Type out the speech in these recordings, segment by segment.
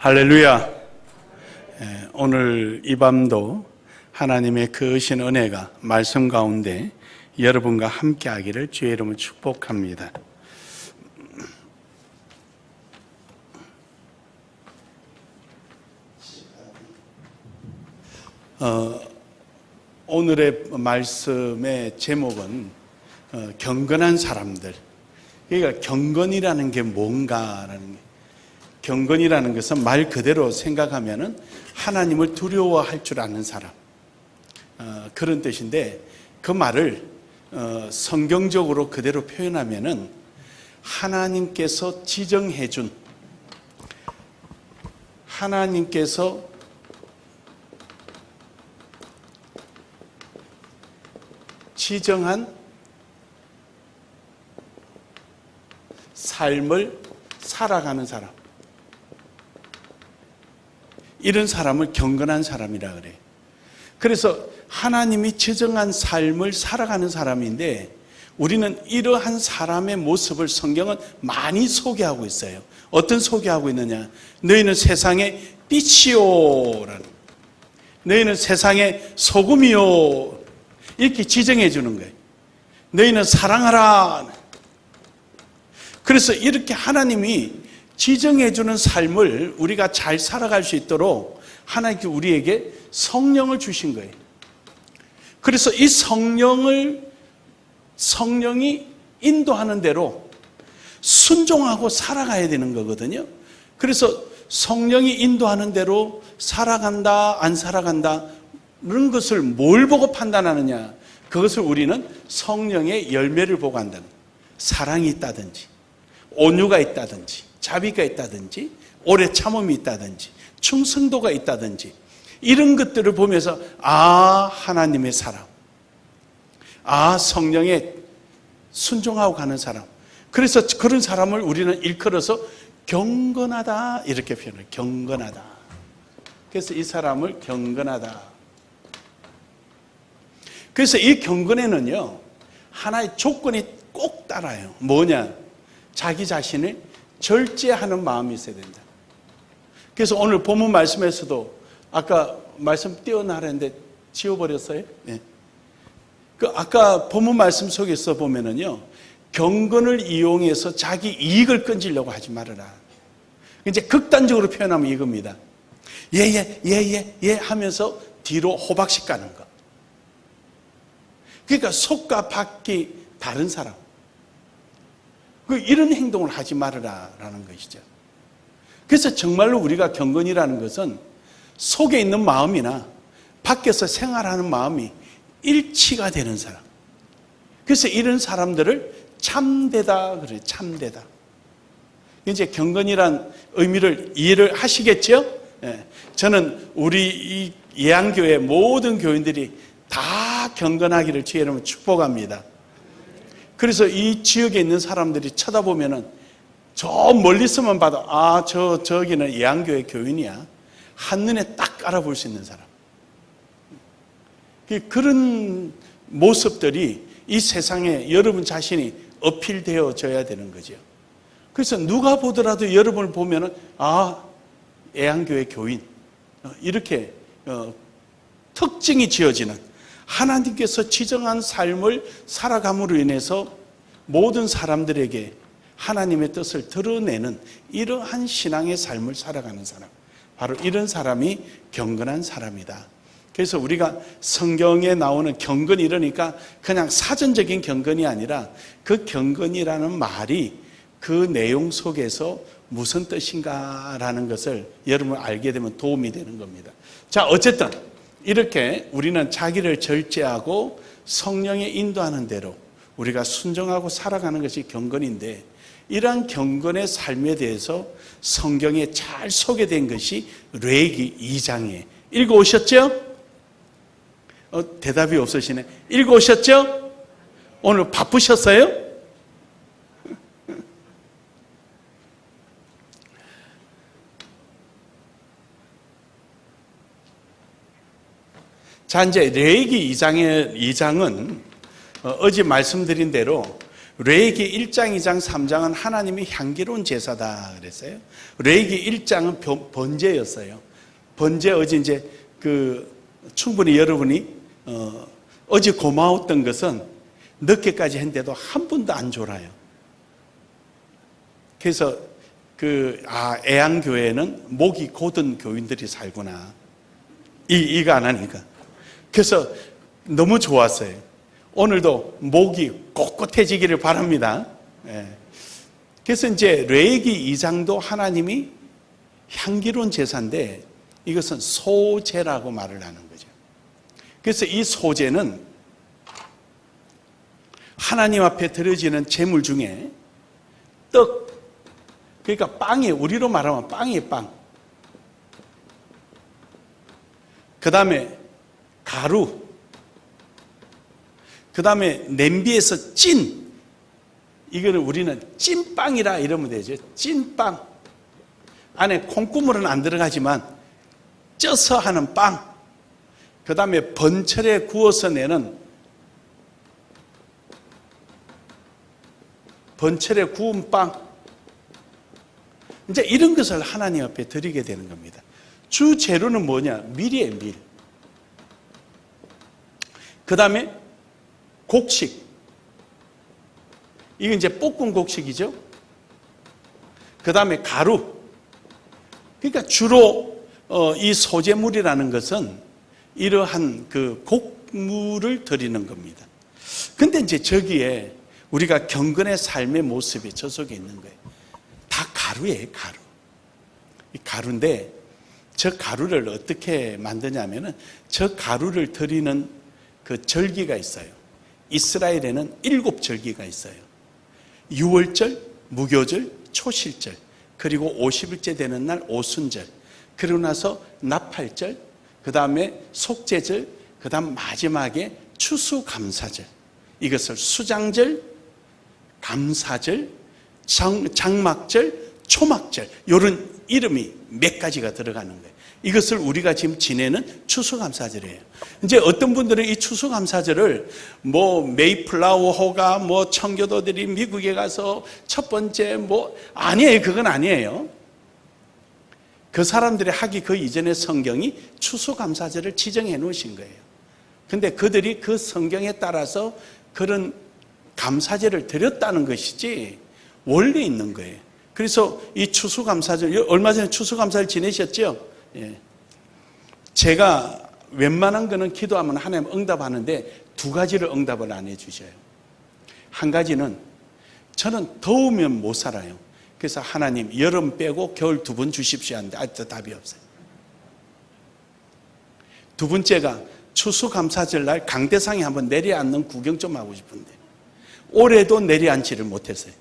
할렐루야. 오늘 이 밤도 하나님의 크신 은혜가 말씀 가운데 여러분과 함께 하기를 주의 이름으로 축복합니다. 오늘의 말씀의 제목은 경건한 사람들. 그러니까 경건이라는 게 뭔가라는 게, 경건이라는 것은 말 그대로 생각하면은 하나님을 두려워할 줄 아는 사람, 그런 뜻인데, 그 말을 성경적으로 그대로 표현하면은 하나님께서 지정해준, 하나님께서 지정한 삶을 살아가는 사람, 이런 사람을 경건한 사람이라 그래요. 그래서 하나님이 지정한 삶을 살아가는 사람인데, 우리는 이러한 사람의 모습을 성경은 많이 소개하고 있어요. 어떤 소개하고 있느냐? 너희는 세상의 빛이요, 너희는 세상의 소금이요, 이렇게 지정해 주는 거예요. 너희는 사랑하라. 그래서 이렇게 하나님이 지정해 주는 삶을 우리가 잘 살아갈 수 있도록 하나님께 우리에게 성령을 주신 거예요. 그래서 이 성령이 인도하는 대로 순종하고 살아가야 되는 거거든요. 그래서 성령이 인도하는 대로 살아간다, 안 살아간다, 이런 것을 뭘 보고 판단하느냐? 그것을 우리는 성령의 열매를 보고 한다는 거예요. 사랑이 있다든지, 온유가 있다든지, 자비가 있다든지, 오래 참음이 있다든지, 충성도가 있다든지, 이런 것들을 보면서 하나님의 사람, 성령에 순종하고 가는 사람. 그래서 그런 사람을 우리는 일컬어서 경건하다, 이렇게 표현해요. 경건하다. 그래서 이 사람을 경건하다. 그래서 이 경건에는요, 하나의 조건이 꼭 따라요. 뭐냐? 자기 자신을 절제하는 마음이 있어야 된다. 그래서 오늘 본문 말씀에서도 아까 말씀 띄워나가는데 지워버렸어요. 네. 아까 본문 말씀 속에서 보면은요, 경건을 이용해서 자기 이익을 끈지려고 하지 말아라. 이제 극단적으로 표현하면 이겁니다. 예 하면서 뒤로 호박씩 가는 거. 그러니까 속과 밖이 다른 사람. 이런 행동을 하지 말아라라는 것이죠. 그래서 정말로 우리가 경건이라는 것은 속에 있는 마음이나 밖에서 생활하는 마음이 일치가 되는 사람. 그래서 이런 사람들을 참되다 그래요. 참되다. 이제 경건이란 의미를 이해를 하시겠죠? 저는 우리 이 예안교회 모든 교인들이 다 경건하기를 주의 이름으로 축복합니다. 그래서 이 지역에 있는 사람들이 쳐다보면은 저 멀리서만 봐도 저기는 예안교회 교인이야, 한눈에 딱 알아볼 수 있는 사람. 그런 모습들이 이 세상에 여러분 자신이 어필되어져야 되는 거죠. 그래서 누가 보더라도 여러분을 보면은 예안교회 교인, 이렇게 특징이 지어지는, 하나님께서 지정한 삶을 살아감으로 인해서 모든 사람들에게 하나님의 뜻을 드러내는 이러한 신앙의 삶을 살아가는 사람, 바로 이런 사람이 경건한 사람이다. 그래서 우리가 성경에 나오는 경건이, 이러니까 그냥 사전적인 경건이 아니라 그 경건이라는 말이 그 내용 속에서 무슨 뜻인가라는 것을 여러분 알게 되면 도움이 되는 겁니다. 자, 어쨌든 이렇게 우리는 자기를 절제하고 성령의 인도하는 대로 우리가 순종하고 살아가는 것이 경건인데, 이러한 경건의 삶에 대해서 성경에 잘 소개된 것이 레위기 2장에 읽어오셨죠? 대답이 없으시네. 읽어오셨죠? 오늘 바쁘셨어요? 자, 이제 레위기 2장은 어제 말씀드린 대로 레위기 1장, 2장, 3장은 하나님이 향기로운 제사다 그랬어요. 레위기 1장은 번제였어요. 번제 어제 이제 충분히 여러분이 어제 고마웠던 것은 늦게까지 했는데도 한 분도 안 졸아요. 그래서 애양교회는 목이 곧은 교인들이 살구나. 이거 안 하니까. 그래서 너무 좋았어요. 오늘도 목이 꼿꼿해지기를 바랍니다. 예. 그래서 이제 레위기 2장도 하나님이 향기로운 제사인데 이것은 소제라고 말을 하는 거죠. 그래서 이 소제는 하나님 앞에 드려지는 제물 중에 떡, 그러니까 빵이, 우리로 말하면 빵이에요, 빵. 그 다음에 가루, 그 다음에 냄비에서 찐, 이거는 우리는 찐빵이라 이러면 되죠. 찐빵. 안에 콩고물은 안 들어가지만 쪄서 하는 빵. 그 다음에 번철에 구워서 내는 번철에 구운 빵. 이제 이런 것을 하나님 앞에 드리게 되는 겁니다. 주 재료는 뭐냐? 밀이에요, 밀. 그 다음에 곡식. 이게 이제 볶은 곡식이죠. 그 다음에 가루. 그러니까 주로 이 소재물이라는 것은 이러한 곡물을 드리는 겁니다. 근데 이제 저기에 우리가 경건의 삶의 모습이 저 속에 있는 거예요. 다 가루예요, 가루. 이 가루인데 저 가루를 어떻게 만드냐면은 저 가루를 드리는 그 절기가 있어요. 이스라엘에는 7절기가 있어요. 유월절, 무교절, 초실절, 그리고 50일째 되는 날 오순절, 그러고 나서 나팔절, 그 다음에 속죄절, 그 다음 마지막에 추수감사절. 이것을 수장절, 감사절, 장막절, 초막절, 이런 이름이 몇 가지가 들어가는 거예요. 이것을 우리가 지금 지내는 추수감사절이에요. 이제 어떤 분들은 이 추수감사절을 메이플라워 호가 청교도들이 미국에 가서 첫 번째 아니에요. 그건 아니에요. 그 사람들이 하기 그 이전에 성경이 추수감사절을 지정해 놓으신 거예요. 근데 그들이 그 성경에 따라서 그런 감사제를 드렸다는 것이지 원래 있는 거예요. 그래서 이 추수감사절, 얼마 전에 추수감사절 지내셨죠? 예. 제가 웬만한 거는 기도하면 하나님 응답하는데 2가지를 응답을 안 해주셔요. 한 가지는 저는 더우면 못 살아요. 그래서 하나님 여름 빼고 겨울 2번 주십시오 하는데 아직도 답이 없어요. 두 번째가 추수감사절 날 강대상에 한번 내려앉는 구경 좀 하고 싶은데 올해도 내려앉지를 못했어요.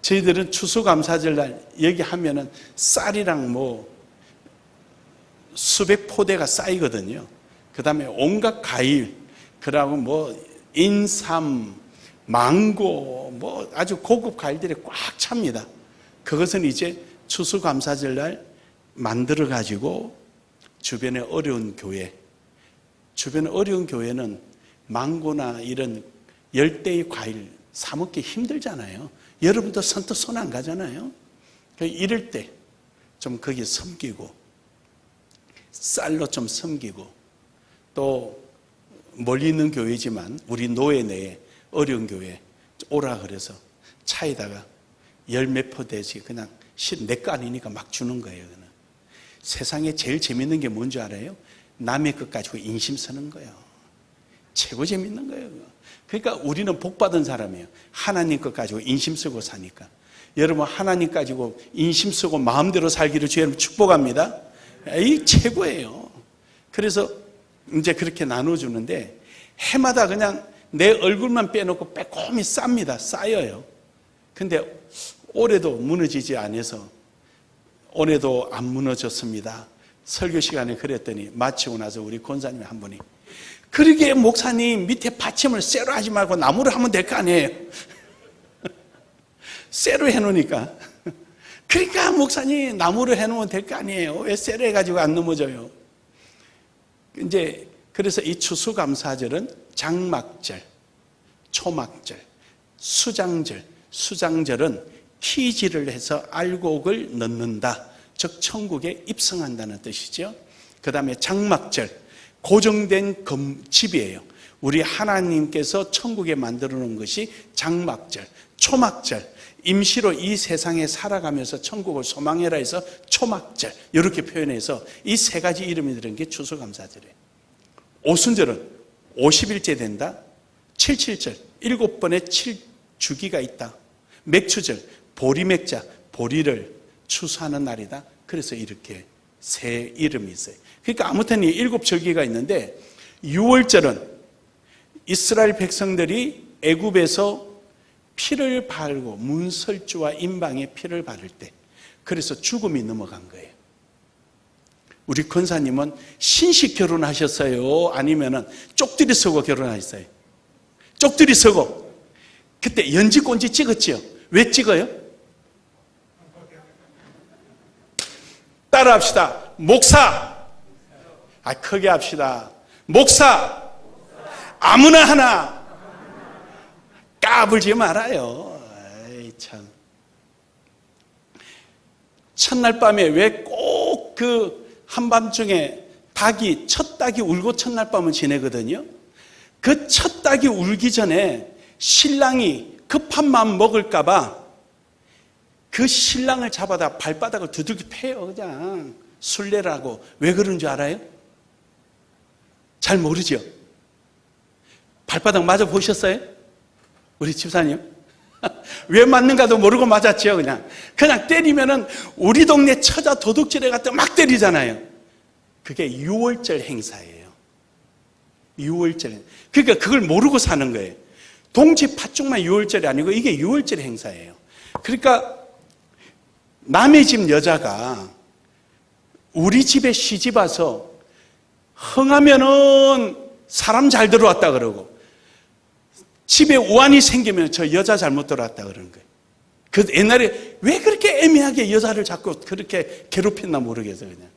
저희들은 추수감사절 날 여기 하면은 쌀이랑 수백 포대가 쌓이거든요. 그 다음에 온갖 과일, 그러고 인삼, 망고, 아주 고급 과일들이 꽉 찹니다. 그것은 이제 추수감사절 날 만들어가지고 주변에 어려운 교회는 망고나 이런 열대의 과일 사먹기 힘들잖아요. 여러분도 선뜻 손 안 가잖아요. 이럴 때 좀 거기 섬기고 쌀로 좀 섬기고 또 멀리 있는 교회지만 우리 노예 내에 어려운 교회 오라 그래서 차에다가 10몇 포대씩 그냥 내 거 아니니까 막 주는 거예요. 세상에 제일 재밌는 게 뭔지 알아요? 남의 것 가지고 인심 쓰는 거예요. 최고 재밌는 거예요. 그러니까 우리는 복 받은 사람이에요. 하나님 것 가지고 인심 쓰고 사니까. 여러분 하나님 가지고 인심 쓰고 마음대로 살기를 주여 여러분 축복합니다. 이 최고예요. 그래서 이제 그렇게 나눠주는데 해마다 그냥 내 얼굴만 빼놓고 빼꼼히 쌉니다. 쌓여요. 근데 올해도 무너지지 않아서 올해도 안 무너졌습니다. 설교 시간에 그랬더니 마치고 나서 우리 권사님 한 분이 그러게 목사님 밑에 받침을 쇠로 하지 말고 나무로 하면 될 거 아니에요. 쇠로 해놓으니까 그러니까 목사님 나무로 해놓으면 될 거 아니에요. 왜 쇠로 해가지고 안 넘어져요. 이제 그래서 이 추수감사절은 장막절, 초막절, 수장절은 키지를 해서 알곡을 넣는다. 즉 천국에 입성한다는 뜻이죠. 그 다음에 장막절, 고정된 집이에요. 우리 하나님께서 천국에 만들어 놓은 것이 장막절, 초막절, 임시로 이 세상에 살아가면서 천국을 소망해라 해서 초막절, 이렇게 표현해서 이 세 가지 이름이 들은 게 추수감사절이에요. 오순절은 50일째 된다. 77절, 7번의 7주기가 있다. 맥추절, 보리맥자, 보리를 추수하는 날이다. 그래서 이렇게 세 이름이 있어요. 그러니까 아무튼 이 7절기가 있는데 6월절은 이스라엘 백성들이 애굽에서 피를 바르고 문설주와 임방에 피를 바를 때, 그래서 죽음이 넘어간 거예요. 우리 권사님은 신식 결혼하셨어요? 아니면은 쪽들이 서고 결혼하셨어요? 쪽들이 서고. 그때 연지꼰지 찍었지요? 왜 찍어요? 따라합시다. 목사. 크게 합시다. 목사. 아무나 하나. 까불지 말아요. 아이, 참. 첫날 밤에 왜 꼭 그 한밤중에 첫 닭이 울고 첫날 밤을 지내거든요. 그 첫 닭이 울기 전에 신랑이 급한 마음 먹을까봐 그 신랑을 잡아다 발바닥을 두들겨 패요. 그냥 술래라고. 왜 그런 줄 알아요? 잘 모르죠? 발바닥 맞아 보셨어요? 우리 집사님? 왜 맞는가도 모르고 맞았죠. 그냥 때리면은 우리 동네 처자 도둑질해 갖다 막 때리잖아요. 그게 6월절 행사예요. 6월절. 그러니까 그걸 모르고 사는 거예요. 동지 팥죽만 6월절이 아니고 이게 6월절 행사예요. 그러니까 남의 집 여자가 우리 집에 시집 와서 흥하면은 사람 잘 들어왔다 그러고, 집에 우환이 생기면 저 여자 잘못 들어왔다 그러는 거예요. 그 옛날에 왜 그렇게 애매하게 여자를 자꾸 그렇게 괴롭혔나 모르겠어요. 그냥.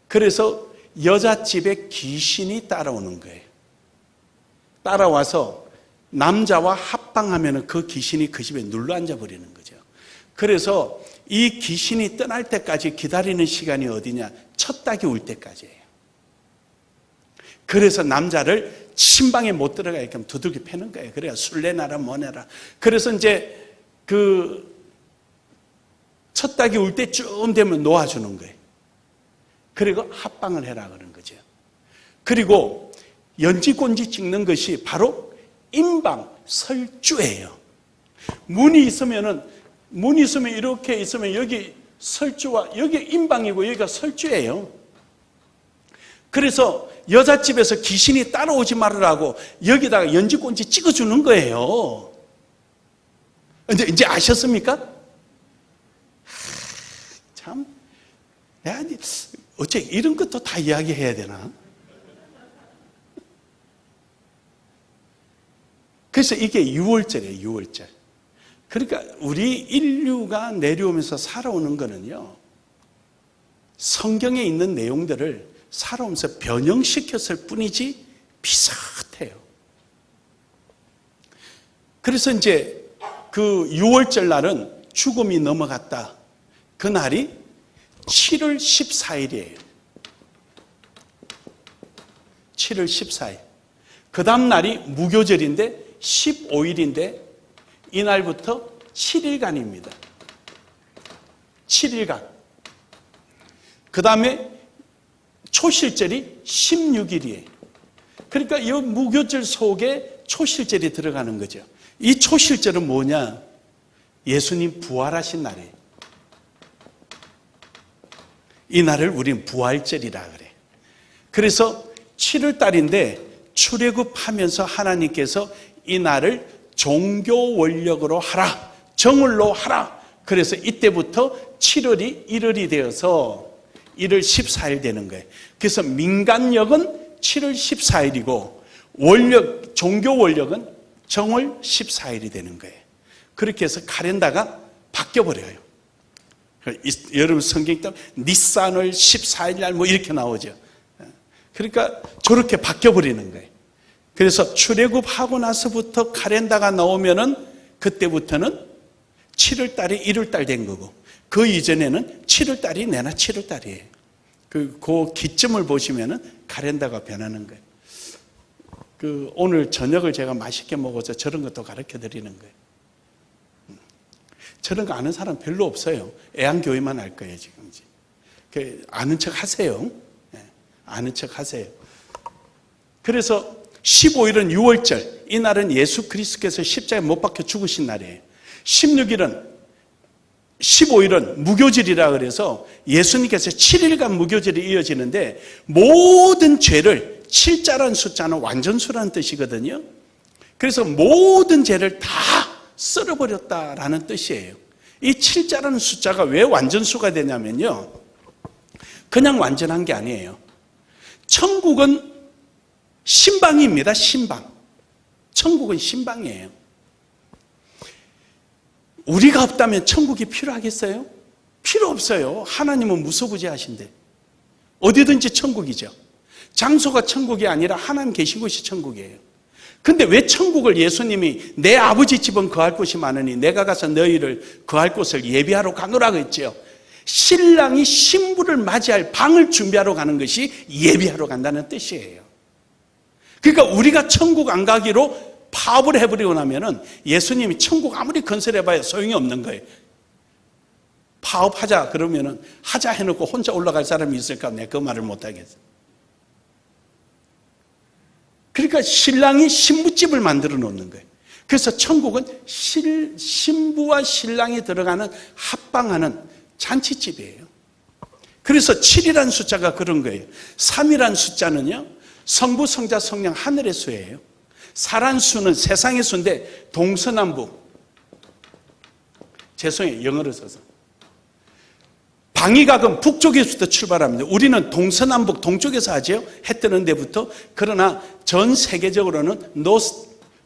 그래서 여자집에 귀신이 따라오는 거예요. 따라와서 남자와 합방하면 그 귀신이 그 집에 눌러 앉아 버리는 거죠. 그래서 이 귀신이 떠날 때까지 기다리는 시간이 어디냐? 첫 닭이 울 때까지예요. 그래서 남자를 신방에 못 들어가게끔 두들겨 패는 거예요. 그래야 술래나라 뭐내라. 그래서 이제 첫 닭이 울 때쯤 되면 놓아주는 거예요. 그리고 합방을 해라 그런 거죠. 그리고 연지꼰지 찍는 것이 바로 임방, 설주예요. 문이 있으면 이렇게 있으면 여기 설주와 여기 임방이고 여기가 설주예요. 그래서 여자집에서 귀신이 따라오지 말으라고 여기다가 연지꼰지 찍어주는 거예요. 근데 이제 아셨습니까? 참, 내가 어째 이런 것도 다 이야기해야 되나? 그래서 이게 6월절이에요, 6월절. 그러니까 우리 인류가 내려오면서 살아오는 거는요, 성경에 있는 내용들을 살아오면서 변형시켰을 뿐이지 비슷해요. 그래서 이제 그 6월절 날은 죽음이 넘어갔다. 그 날이 7월 14일이에요. 7월 14일. 그 다음 날이 무교절인데 15일인데 이날부터 7일간입니다. 7일간. 그 다음에 초실절이 16일이에요. 그러니까 이 무교절 속에 초실절이 들어가는 거죠. 이 초실절은 뭐냐? 예수님 부활하신 날이에요. 이 날을 우리는 부활절이라 그래. 그래서 7월 달인데 출애굽하면서 하나님께서 이 날을 종교 원력으로 하라, 정월로 하라. 그래서 이때부터 7월이 1월이 되어서 1월 14일 되는 거예요. 그래서 민간력은 7월 14일이고 원력, 종교 원력은 정월 14일이 되는 거예요. 그렇게 해서 카렌다가 바뀌어버려요. 여러분 성경 읽다 니산월 14일 날 뭐 이렇게 나오죠. 그러니까 저렇게 바뀌어버리는 거예요. 그래서 출애굽하고 나서부터 카렌다가 나오면은 그때부터는 7월달이 1월달 된 거고, 그 이전에는 7월달이 내나 7월달이에요. 그 기점을 보시면은 카렌다가 변하는 거예요. 오늘 저녁을 제가 맛있게 먹어서 저런 것도 가르쳐 드리는 거예요. 저런 거 아는 사람 별로 없어요. 애안교회만 알 거예요, 지금. 아는 척 하세요. 아는 척 하세요. 그래서 15일은 6월절. 이날은 예수 그리스도께서 십자가에 못 박혀 죽으신 날이에요. 15일은 무교절이라 그래서 예수님께서 7일간 무교절이 이어지는데, 모든 죄를, 7자라는 숫자는 완전수라는 뜻이거든요. 그래서 모든 죄를 다 쓸어버렸다라는 뜻이에요. 이 7자라는 숫자가 왜 완전수가 되냐면요, 그냥 완전한 게 아니에요. 천국은 신방입니다. 신방. 천국은 신방이에요. 우리가 없다면 천국이 필요하겠어요? 필요 없어요. 하나님은 무소부지하신데 어디든지 천국이죠. 장소가 천국이 아니라 하나님 계신 곳이 천국이에요. 근데 왜 천국을 예수님이 내 아버지 집은 거할 곳이 많으니 내가 가서 너희를 거할 곳을 예비하러 가노라고 했죠. 신랑이 신부를 맞이할 방을 준비하러 가는 것이 예비하러 간다는 뜻이에요. 그러니까 우리가 천국 안 가기로 파업을 해버리고 나면은 예수님이 천국 아무리 건설해봐야 소용이 없는 거예요. 파업하자 그러면은 하자 해놓고 혼자 올라갈 사람이 있을까? 내가 그 말을 못하겠어. 그러니까 신랑이 신부집을 만들어 놓는 거예요. 그래서 천국은 신부와 신랑이 들어가는 합방하는 잔치집이에요. 그래서 7이라는 숫자가 그런 거예요. 3이라는 숫자는요, 성부, 성자, 성령 하늘의 수예요. 4라는 수는 세상의 수인데 동서남북, 죄송해요, 영어로 써서 방위각은 북쪽에서부터 출발합니다. 우리는 동서남북 동쪽에서 하죠. 해 뜨는 데부터. 그러나 전 세계적으로는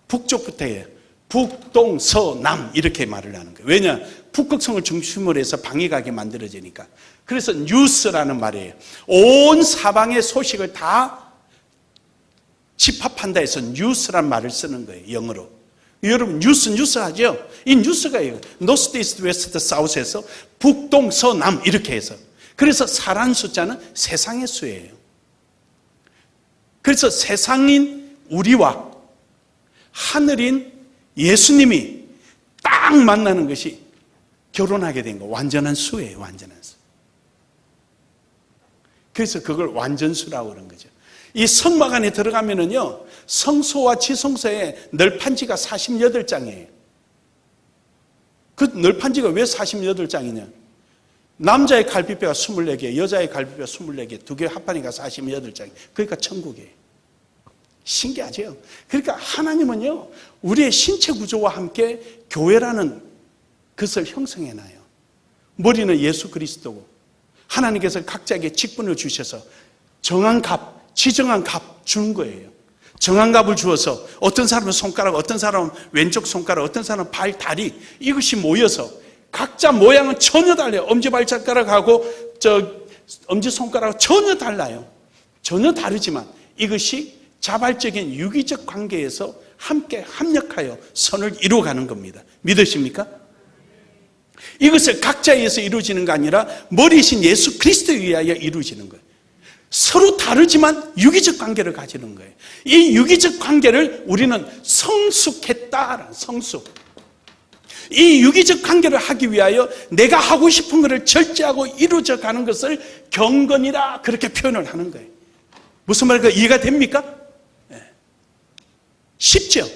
북쪽부터 해요. 북동서남 이렇게 말을 하는 거예요. 왜냐? 북극성을 중심으로 해서 방위각이 만들어지니까. 그래서 뉴스라는 말이에요. 온 사방의 소식을 다 집합한다 해서 뉴스란 말을 쓰는 거예요, 영어로. 여러분 뉴스 하죠? 이 뉴스가 노스, 이스트, 웨스트, 사우스에서 북동, 서남 이렇게 해서. 그래서 4라는 숫자는 세상의 수예요. 그래서 세상인 우리와 하늘인 예수님이 딱 만나는 것이 결혼하게 된 거, 완전한 수예요, 완전한 수. 그래서 그걸 완전수라고 그런 거죠. 이 성막 안에 들어가면은요, 성소와 지성소의 널판지가 48장이에요. 그 널판지가 왜 48장이냐? 남자의 갈비뼈가 24개, 여자의 갈비뼈가 24개, 두 개 합하니까 48장. 그러니까 천국이에요. 신기하죠? 그러니까 하나님은요, 우리의 신체 구조와 함께 교회라는 것을 형성해놔요. 머리는 예수 그리스도고, 하나님께서 각자에게 직분을 주셔서 정한 값, 지정한 값 주는 거예요. 정한 값을 주어서 어떤 사람은 손가락, 어떤 사람은 왼쪽 손가락, 어떤 사람은 발, 다리, 이것이 모여서 각자 모양은 전혀 달라요. 엄지발가락하고 엄지손가락하고 전혀 달라요. 전혀 다르지만 이것이 자발적인 유기적 관계에서 함께 합력하여 선을 이루어가는 겁니다. 믿으십니까? 이것을 각자에 의해서 이루어지는 게 아니라 머리이신 예수 그리스도에 의하여 이루어지는 거예요. 서로 다르지만 유기적 관계를 가지는 거예요. 이 유기적 관계를 우리는 성숙했다라는 성숙. 이 유기적 관계를 하기 위하여 내가 하고 싶은 것을 절제하고 이루어져 가는 것을 경건이라 그렇게 표현을 하는 거예요. 무슨 말인가 이해가 됩니까? 네. 쉽죠?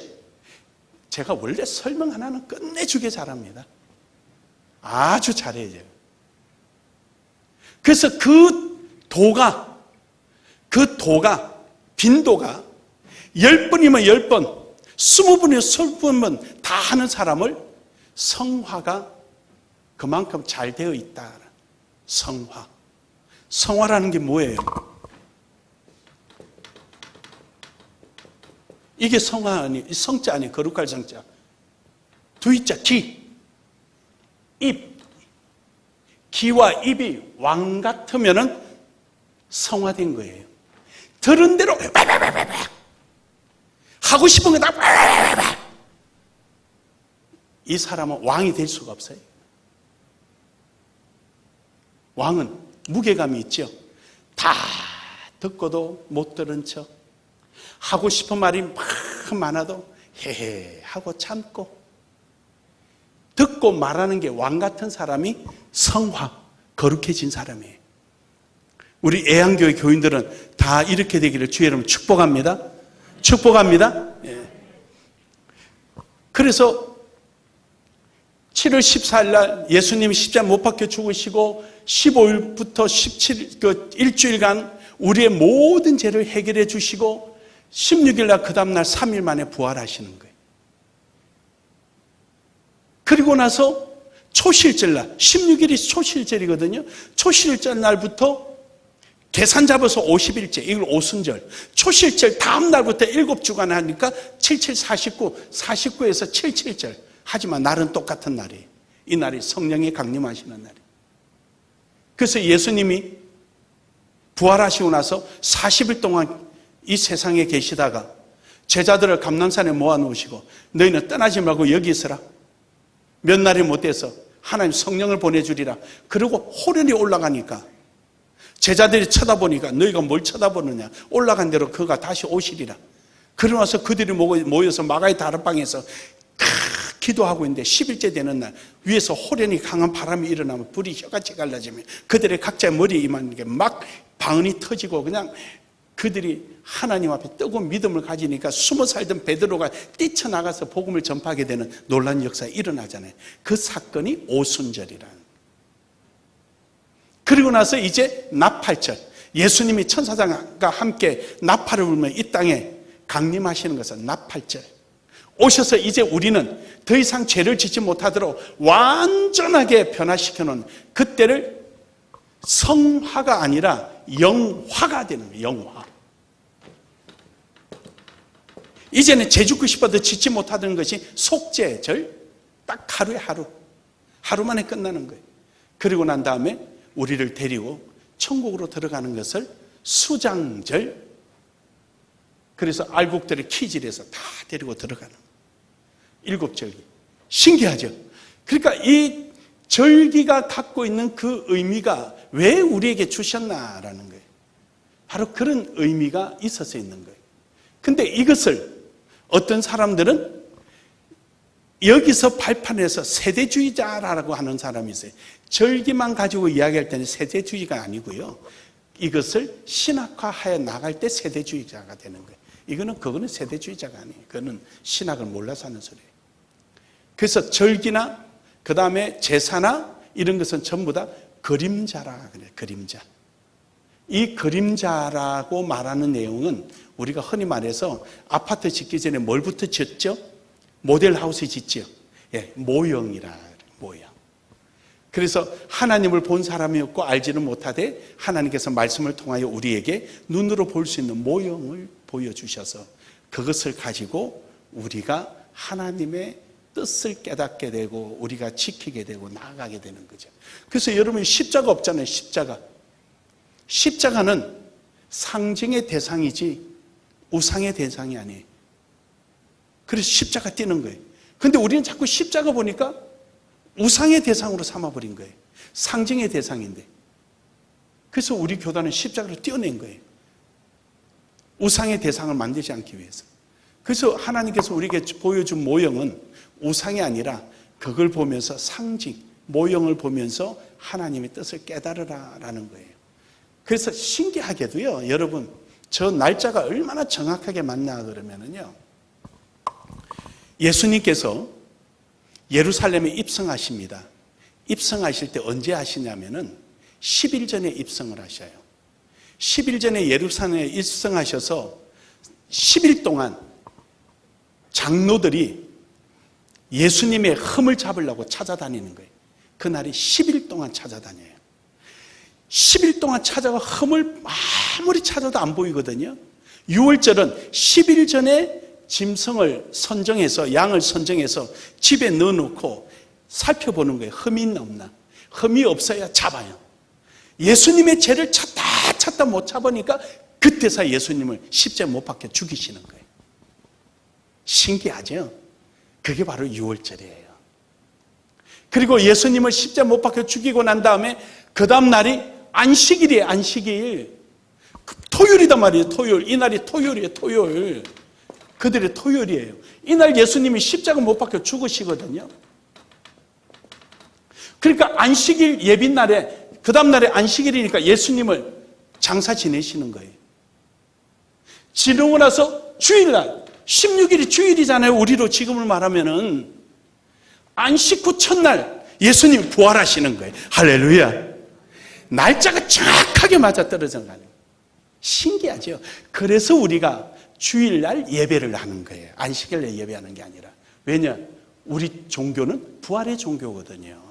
제가 원래 설명 하나는 끝내주게 잘합니다. 아주 잘해요. 그래서 그 도가 빈도가 10번이면 10번, 20번이면 20번이면 다 하는 사람을 성화가 그만큼 잘 되어 있다. 성화. 성화라는 게 뭐예요? 이게 성화 아니, 성자 아니, 거룩할 성자. 두이자, 기. 입. 기와 입이 왕 같으면은 성화된 거예요. 들은 대로 하고 싶은 거 다. 이 사람은 왕이 될 수가 없어요. 왕은 무게감이 있죠. 다 듣고도 못 들은 척, 하고 싶은 말이 막 많아도 헤헤 하고 참고, 듣고 말하는 게 왕 같은 사람이 성화, 거룩해진 사람이에요. 우리 애양교회 교인들은 다 이렇게 되기를 주의 이름으로 축복합니다. 축복합니다. 예. 그래서 7월 14일 날 예수님이 십자가 못 박혀 죽으시고 15일부터 17, 일주일간 우리의 모든 죄를 해결해 주시고 16일 날 그 다음날 3일 만에 부활하시는 거예요. 그리고 나서 초실절 날, 16일이 초실절이거든요. 초실절 날부터 계산 잡아서 50일째, 이걸 오순절. 초실절 다음 날부터 7주간 하니까 77, 49, 49에서 77절. 하지만 날은 똑같은 날이에요. 이 날이 성령이 강림하시는 날이에요. 그래서 예수님이 부활하시고 나서 40일 동안 이 세상에 계시다가 제자들을 감람산에 모아놓으시고 너희는 떠나지 말고 여기 있으라. 몇 날이 못 돼서 하나님 성령을 보내주리라. 그리고 호련히 올라가니까 제자들이 쳐다보니까 너희가 뭘 쳐다보느냐. 올라간 대로 그가 다시 오시리라. 그러고 나서 그들이 모여서 마가의 다락방에서 기도하고 있는데 10일째 되는 날 위에서 호련히 강한 바람이 일어나면 불이 혀같이 갈라지면 그들의 각자의 머리에 임하는 게 막 방언이 터지고 그냥 그들이 하나님 앞에 뜨거운 믿음을 가지니까 숨어 살던 베드로가 뛰쳐나가서 복음을 전파하게 되는 놀라운 역사가 일어나잖아요. 그 사건이 오순절이라는. 그리고 나서 이제 나팔절, 예수님이 천사장과 함께 나팔을 불며 이 땅에 강림하시는 것은 나팔절. 오셔서 이제 우리는 더 이상 죄를 짓지 못하도록 완전하게 변화시켜놓은 그때를 성화가 아니라 영화가 되는 거예요. 영화. 이제는 죄 짓고 싶어도 짓지 못하던 것이 속죄절, 딱 하루에 하루 만에 끝나는 거예요. 그리고 난 다음에 우리를 데리고 천국으로 들어가는 것을 수장절, 그래서 알곡들을 키질해서 다 데리고 들어가는 거예요. 7절기. 신기하죠? 그러니까 이 절기가 갖고 있는 그 의미가 왜 우리에게 주셨나라는 거예요. 바로 그런 의미가 있어서 있는 거예요. 근데 이것을 어떤 사람들은 여기서 발판에서 세대주의자라고 하는 사람이 있어요. 절기만 가지고 이야기할 때는 세대주의가 아니고요. 이것을 신학화하여 나갈 때 세대주의자가 되는 거예요. 그거는 세대주의자가 아니에요. 그거는 신학을 몰라서 하는 소리예요. 그래서 절기나 그 다음에 제사나 이런 것은 전부 다 그림자라 그래요. 그림자. 이 그림자라고 말하는 내용은 우리가 흔히 말해서 아파트 짓기 전에 뭘부터 짓죠? 모델하우스 짓죠. 예, 모형이라 모형. 그래서 하나님을 본 사람이 없고 알지는 못하되 하나님께서 말씀을 통하여 우리에게 눈으로 볼 수 있는 모형을 보여주셔서 그것을 가지고 우리가 하나님의 뜻을 깨닫게 되고 우리가 지키게 되고 나아가게 되는 거죠. 그래서 여러분 십자가 없잖아요. 십자가는 상징의 대상이지 우상의 대상이 아니에요. 그래서 십자가 띄는 거예요. 그런데 우리는 자꾸 십자가 보니까 우상의 대상으로 삼아버린 거예요. 상징의 대상인데. 그래서 우리 교단은 십자가를 띄어낸 거예요. 우상의 대상을 만들지 않기 위해서. 그래서 하나님께서 우리에게 보여준 모형은 우상이 아니라 그걸 보면서 상징, 모형을 보면서 하나님의 뜻을 깨달으라라는 거예요. 그래서 신기하게도요, 여러분, 저 날짜가 얼마나 정확하게 맞나 그러면은요, 예수님께서 예루살렘에 입성하십니다. 입성하실 때 언제 하시냐면은 10일 전에 입성을 하셔요. 10일 전에 예루살렘에 입성하셔서 10일 동안 장로들이 예수님의 흠을 잡으려고 찾아다니는 거예요. 그날이 10일 동안 찾아다녀요. 10일 동안 찾아가 흠을 아무리 찾아도 안 보이거든요. 6월절은 10일 전에 짐승을 선정해서, 양을 선정해서 집에 넣어놓고 살펴보는 거예요. 흠이 있나 없나. 흠이 없어야 잡아요. 예수님의 죄를 찾다 못 잡으니까 그때서 예수님을 십자가에 못 박혀 죽이시는 거예요. 신기하죠? 그게 바로 유월절이에요. 그리고 예수님을 십자가 못 박혀 죽이고 난 다음에 그 다음 날이 안식일이에요. 안식일. 토요일이단 말이에요. 토요일. 이날이 토요일이에요. 토요일. 그들의 토요일이에요. 이날 예수님이 십자가 못 박혀 죽으시거든요. 그러니까 안식일 예비날에 그 다음 날에 안식일이니까 예수님을 장사 지내시는 거예요. 지내고 나서 주일날 16일이 주일이잖아요. 우리로 지금을 말하면은 안식 후 첫날 예수님 부활하시는 거예요. 할렐루야. 날짜가 정확하게 맞아떨어진 거예요. 신기하죠. 그래서 우리가 주일날 예배를 하는 거예요. 안식일에 예배하는 게 아니라. 왜냐? 우리 종교는 부활의 종교거든요.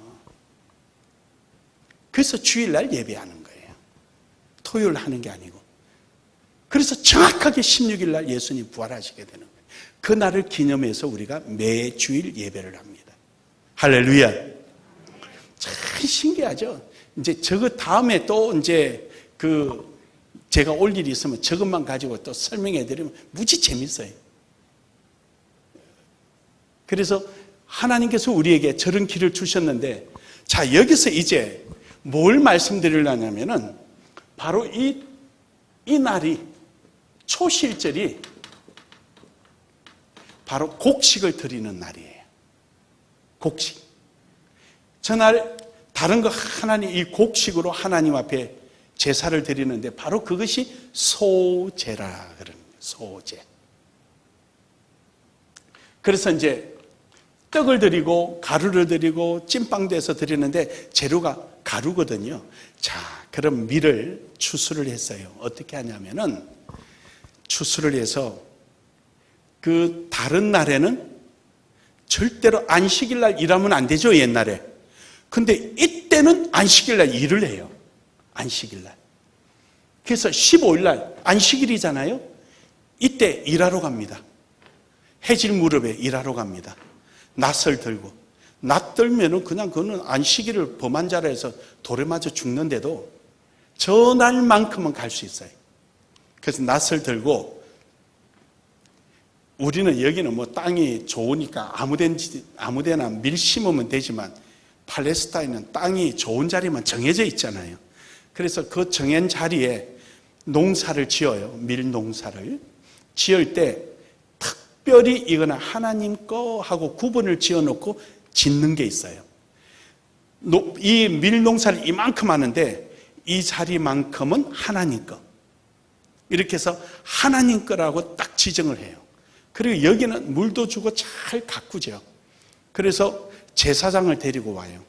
그래서 주일날 예배하는 거예요. 토요일 하는 게 아니고. 그래서 정확하게 16일날 예수님 부활하시게 되는 거예요. 그날을 기념해서 우리가 매주일 예배를 합니다. 할렐루야. 참 신기하죠. 이제 저거 다음에 또 이제 제가 올 일이 있으면 저것만 가지고 또 설명해 드리면 무지 재밌어요. 그래서 하나님께서 우리에게 저런 길을 주셨는데, 자, 여기서 이제 뭘 말씀드리려냐면은 바로 이 날이 초실절이 바로 곡식을 드리는 날이에요. 곡식. 전날 다른 거 하나님 이 곡식으로 하나님 앞에 제사를 드리는데 바로 그것이 소제라 그러는 거예요. 소제. 그래서 이제 떡을 드리고 가루를 드리고 찐빵돼서 드리는데 재료가 가루거든요. 자, 그럼 밀을 추수를 했어요. 어떻게 하냐면은 추수를 해서 그 다른 날에는 절대로 안식일 날 일하면 안 되죠, 옛날에. 근데 이때는 안식일 날 일을 해요. 안식일 날. 그래서 15일 날 안식일이잖아요. 이때 일하러 갑니다. 해질 무렵에 일하러 갑니다. 낫을 들고. 낫 들면은 그냥 그거는 안식일을 범한 자라 해서 돌에 맞아 죽는데도 전날만큼은 갈 수 있어요. 그래서 낫을 들고, 우리는 여기는 뭐 땅이 좋으니까 아무데나 밀 심으면 되지만 팔레스타인은 땅이 좋은 자리만 정해져 있잖아요. 그래서 그 정한 자리에 농사를 지어요. 밀 농사를. 지을 때 특별히 이거는 하나님 거 하고 구분을 지어놓고 짓는 게 있어요. 이 밀 농사를 이만큼 하는데 이 자리만큼은 하나님 거. 이렇게 해서 하나님 거라고 딱 지정을 해요. 그리고 여기는 물도 주고 잘 가꾸죠. 그래서 제사장을 데리고 와요.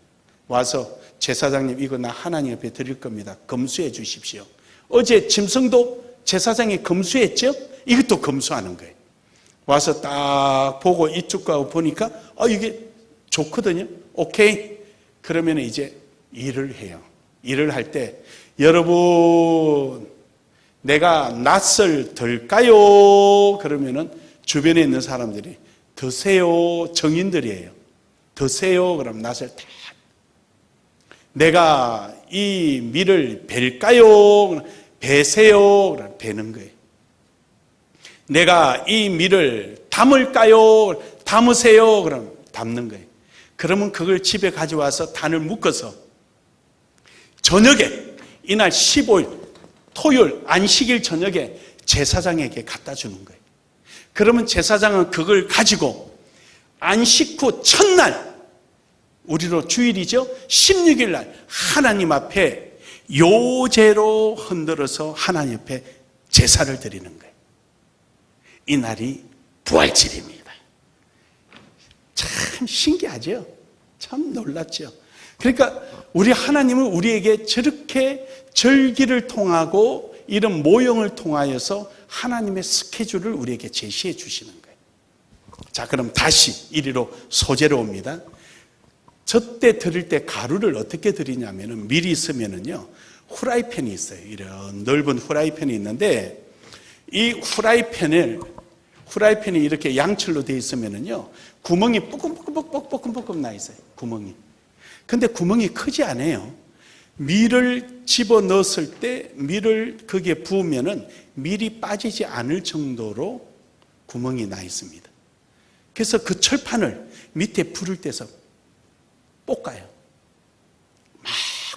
와서 제사장님 이거 나 하나님 앞에 드릴 겁니다. 검수해 주십시오. 어제 짐승도 제사장이 검수했죠? 이것도 검수하는 거예요. 와서 딱 보고 이쪽 가고 보니까 이게 좋거든요. 오케이. 그러면 이제 일을 해요. 일을 할 때 여러분 내가 낫을 들까요? 그러면은 주변에 있는 사람들이 드세요. 정인들이에요. 드세요. 그럼 낫을 다. 내가 이 밀을 벨까요? 베세요. 그럼 베는 거예요. 내가 이 밀을 담을까요? 담으세요. 그럼 담는 거예요. 그러면 그걸 집에 가져와서 단을 묶어서 저녁에 이날 15일 토요일 안식일 저녁에 제사장에게 갖다 주는 거예요. 그러면 제사장은 그걸 가지고 안식 후 첫날, 우리로 주일이죠, 16일 날 하나님 앞에 요제로 흔들어서 하나님 앞에 제사를 드리는 거예요. 이 날이 부활절입니다. 참 신기하죠? 참 놀랍죠? 그러니까 우리 하나님은 우리에게 저렇게 절기를 통하고 이런 모형을 통하여서 하나님의 스케줄을 우리에게 제시해 주시는 거예요. 자, 그럼 다시 이리로 소재로 옵니다. 젖때 드릴 때 가루를 어떻게 드리냐면은 밀이 있으면은요, 후라이팬이 있어요. 이런 넓은 후라이팬이 있는데 이 후라이팬이 이렇게 양철로 되어 있으면은요, 구멍이 뽀끔뽀끔 나 있어요. 구멍이. 근데 구멍이 크지 않아요. 밀을 집어 넣었을 때 밀을 거기에 부으면은 밀이 빠지지 않을 정도로 구멍이 나 있습니다. 그래서 그 철판을 밑에 불을 떼서 볶아요. 막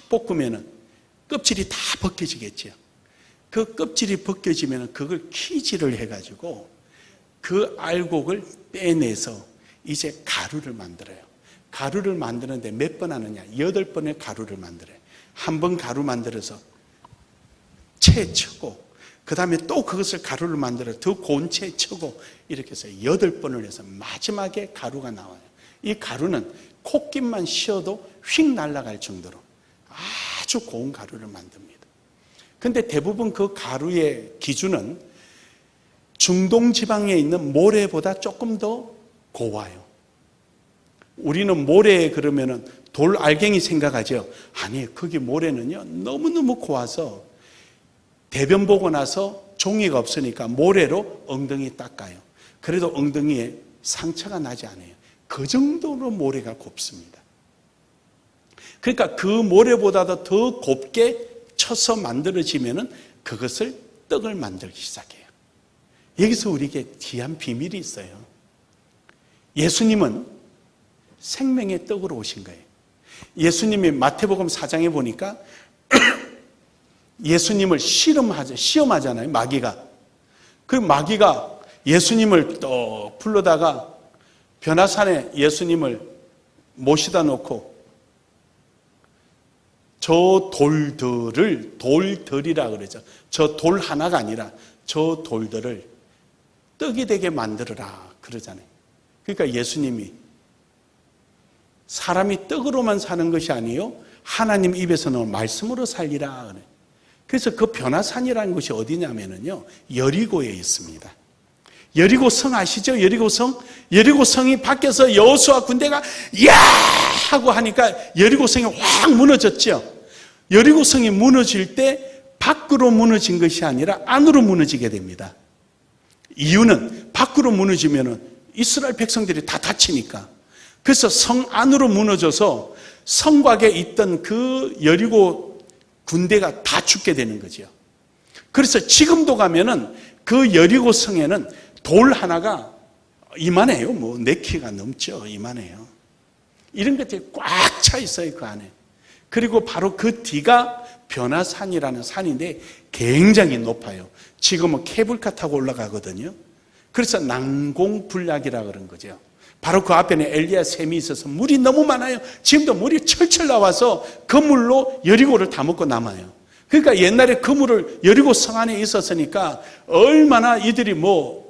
볶으면은 껍질이 다 벗겨지겠죠. 그 껍질이 벗겨지면은 그걸 키질을 해가지고 그 알곡을 빼내서 이제 가루를 만들어요. 가루를 만드는데 몇 번 하느냐? 8번의 가루를 만들어요. 한 번 가루 만들어서 채 쳐고, 그 다음에 또 그것을 가루를 만들어 더 고운 채 쳐고, 이렇게 해서 8번을 해서 마지막에 가루가 나와요. 이 가루는 콧김만 씌어도 휙 날아갈 정도로 아주 고운 가루를 만듭니다. 근데 대부분 그 가루의 기준은 중동 지방에 있는 모래보다 조금 더 고와요. 우리는 모래에 그러면은 돌 알갱이 생각하죠. 아니, 거기 모래는요 너무너무 고와서 대변 보고 나서 종이가 없으니까 모래로 엉덩이 닦아요. 그래도 엉덩이에 상처가 나지 않아요. 그 정도로 모래가 곱습니다. 그러니까 그 모래보다도 더 곱게 쳐서 만들어지면은 그것을 떡을 만들기 시작해요. 여기서 우리에게 귀한 비밀이 있어요. 예수님은 생명의 떡으로 오신 거예요. 예수님이 마태복음 4장에 보니까 예수님을 시험하잖아요, 마귀가. 그 마귀가 예수님을 또 불러다가 변화산에 예수님을 모시다 놓고 저 돌들이라 그러죠. 저 돌 하나가 아니라 저 돌들을 떡이 되게 만들어라 그러잖아요. 그러니까 예수님이 사람이 떡으로만 사는 것이 아니요 하나님 입에서 나온 말씀으로 살리라 그래요. 그래서 그 변화산이라는 곳이 어디냐면요 여리고에 있습니다. 여리고 성 아시죠? 여리고 성? 여리고 성이 밖에서 여호수아 군대가 야 하고 하니까 여리고 성이 확 무너졌죠. 여리고 성이 무너질 때 밖으로 무너진 것이 아니라 안으로 무너지게 됩니다. 이유는 밖으로 무너지면은 이스라엘 백성들이 다 다치니까. 그래서 성 안으로 무너져서 성곽에 있던 그 여리고 군대가 다 죽게 되는 거죠. 그래서 지금도 가면은 그 여리고 성에는 돌 하나가 이만해요. 뭐 4키가 넘죠. 이만해요. 이런 것들이 꽉 차 있어요, 그 안에. 그리고 바로 그 뒤가 변화산이라는 산인데 굉장히 높아요. 지금은 케이블카 타고 올라가거든요. 그래서 난공불락이라 그런 거죠. 바로 그 앞에는 엘리야 샘이 있어서 물이 너무 많아요. 지금도 물이 철철 나와서 그 물로 여리고를 다 먹고 남아요. 그러니까 옛날에 그 물을 여리고 성 안에 있었으니까 얼마나 이들이 뭐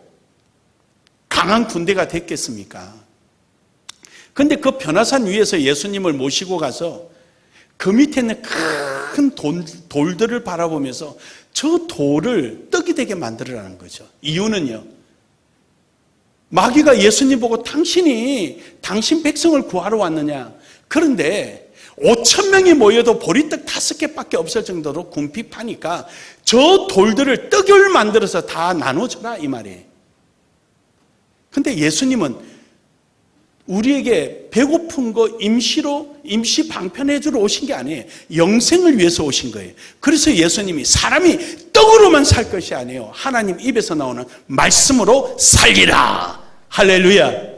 강한 군대가 됐겠습니까? 근데 그 변화산 위에서 예수님을 모시고 가서 그 밑에 있는 큰 돌들을 바라보면서 저 돌을 떡이 되게 만들으라는 거죠. 이유는요, 마귀가 예수님 보고 당신 백성을 구하러 왔느냐. 그런데 5,000명이 모여도 보리떡 5개밖에 없을 정도로 궁핍하니까 저 돌들을 떡을 만들어서 다 나눠줘라 이 말이에요. 근데 예수님은 우리에게 배고픈 거 임시 방편해 주러 오신 게 아니에요. 영생을 위해서 오신 거예요. 그래서 예수님이 사람이 떡으로만 살 것이 아니에요. 하나님 입에서 나오는 말씀으로 살리라. 할렐루야.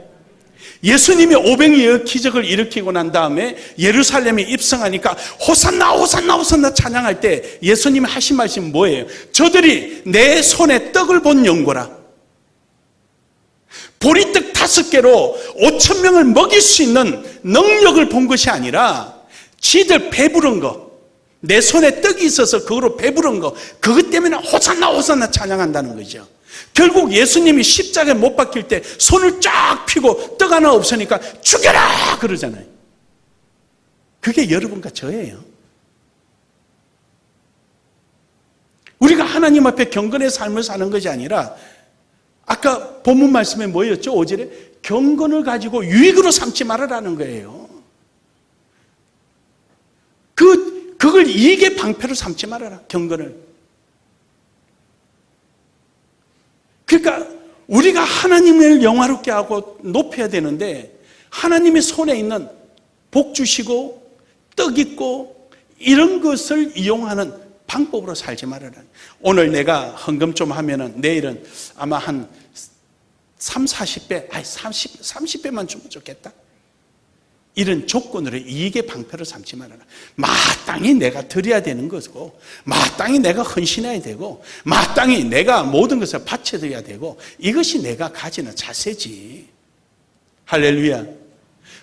예수님이 500여의 기적을 일으키고 난 다음에 예루살렘에 입성하니까 호산나 호산나 호산나 찬양할 때 예수님이 하신 말씀이 뭐예요? 저들이 내 손에 떡을 본 연고라. 보리떡 5개로 5,000명을 먹일 수 있는 능력을 본 것이 아니라 지들 배부른 거, 내 손에 떡이 있어서 그거로 배부른 거, 그것 때문에 호산나 호산나 찬양한다는 거죠. 결국 예수님이 십자가에 못 박힐 때 손을 쫙 펴고 떡 하나 없으니까 죽여라 그러잖아요. 그게 여러분과 저예요. 우리가 하나님 앞에 경건의 삶을 사는 것이 아니라 아까 본문 말씀에 뭐였죠? 5절에 경건을 가지고 유익으로 삼지 말아라는 거예요. 그걸 이익의 방패로 삼지 말아라, 경건을. 그러니까 우리가 하나님을 영화롭게 하고 높여야 되는데 하나님의 손에 있는 복 주시고 떡 있고 이런 것을 이용하는 방법으로 살지 말아라. 오늘 내가 헌금 좀 하면은 내일은 아마 한 40배, 30배만 주면 좋겠다. 이런 조건으로 이익의 방패를 삼지 말아라. 마땅히 내가 드려야 되는 것이고, 마땅히 내가 헌신해야 되고, 마땅히 내가 모든 것을 바쳐드려야 되고, 이것이 내가 가지는 자세지. 할렐루야.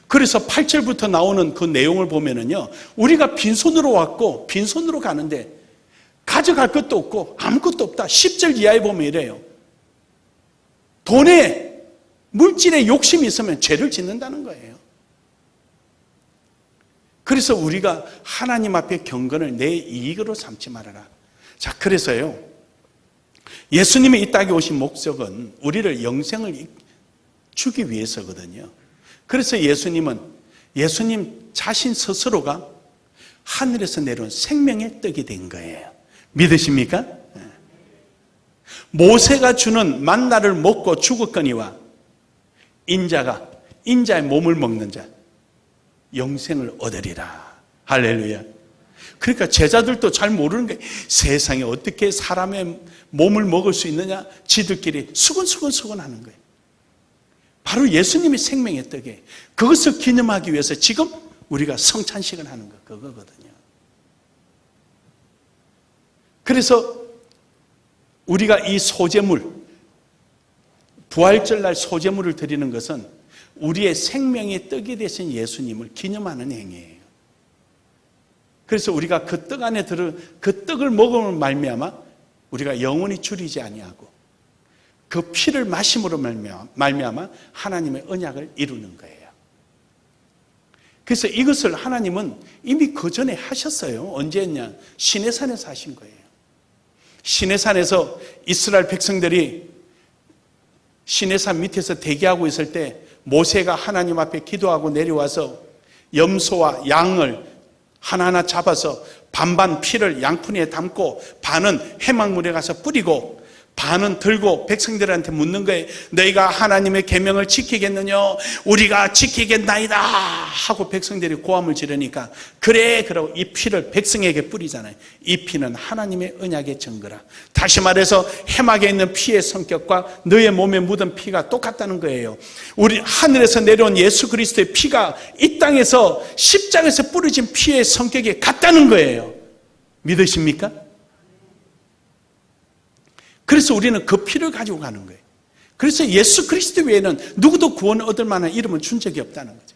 그래서 8절부터 나오는 그 내용을 보면은요, 우리가 빈손으로 왔고 빈손으로 가는데 가져갈 것도 없고 아무것도 없다. 10절 이하에 보면 이래요. 돈에, 물질에 욕심이 있으면 죄를 짓는다는 거예요. 그래서 우리가 하나님 앞에 경건을 내 이익으로 삼지 말아라. 자, 그래서요, 예수님이 이 땅에 오신 목적은 우리를 영생을 주기 위해서거든요. 그래서 예수님 자신 스스로가 하늘에서 내려온 생명의 떡이 된 거예요. 믿으십니까? 모세가 주는 만나를 먹고 죽었거니와 인자의 몸을 먹는 자 영생을 얻으리라. 할렐루야. 그러니까 제자들도 잘 모르는 거예요. 세상에 어떻게 사람의 몸을 먹을 수 있느냐, 지들끼리 수근수근 하는 거예요. 바로 예수님이 생명의 떡이에요. 그것을 기념하기 위해서 지금 우리가 성찬식을 하는 거 그거거든요. 그래서 우리가 이 소제물, 부활절날 소제물을 드리는 것은 우리의 생명의 떡이 되신 예수님을 기념하는 행위예요. 그래서 우리가 그 떡 안에 그 떡을 먹음으로 말미암아 우리가 영원히 줄이지 아니하고 그 피를 마심으로 말미암아 하나님의 언약을 이루는 거예요. 그래서 이것을 하나님은 이미 그 전에 하셨어요. 언제 했냐? 시내산에서 하신 거예요. 시내산에서 이스라엘 백성들이 시내산 밑에서 대기하고 있을 때 모세가 하나님 앞에 기도하고 내려와서 염소와 양을 하나하나 잡아서 반반 피를 양푼에 담고 반은 해막물에 가서 뿌리고 반은 들고 백성들한테 묻는 거예요. 너희가 하나님의 계명을 지키겠느냐? 우리가 지키겠나이다 하고 백성들이 고함을 지르니까 그래 그러고 이 피를 백성에게 뿌리잖아요. 이 피는 하나님의 언약의 증거라. 다시 말해서 해막에 있는 피의 성격과 너의 몸에 묻은 피가 똑같다는 거예요. 우리 하늘에서 내려온 예수 그리스도의 피가 이 땅에서 십자가에서 뿌려진 피의 성격이 같다는 거예요. 믿으십니까? 그래서 우리는 그 피를 가지고 가는 거예요. 그래서 예수 그리스도 외에는 누구도 구원을 얻을 만한 이름을 준 적이 없다는 거죠.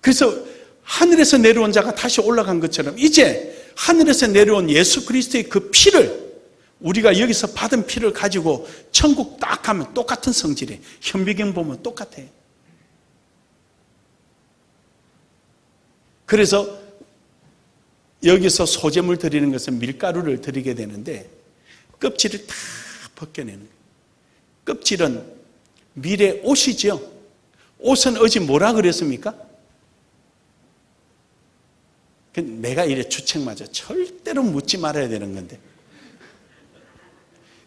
그래서 하늘에서 내려온 자가 다시 올라간 것처럼 이제 하늘에서 내려온 예수 그리스도의 그 피를 우리가 여기서 받은 피를 가지고 천국 딱 가면 똑같은 성질이에요. 현미경 보면 똑같아요. 그래서 여기서 소제물 드리는 것은 밀가루를 드리게 되는데 껍질을 다 벗겨내는 거예요. 껍질은 밀의 옷이죠. 옷은 어제 뭐라 그랬습니까? 내가 이래 주책맞아. 절대로 묻지 말아야 되는 건데.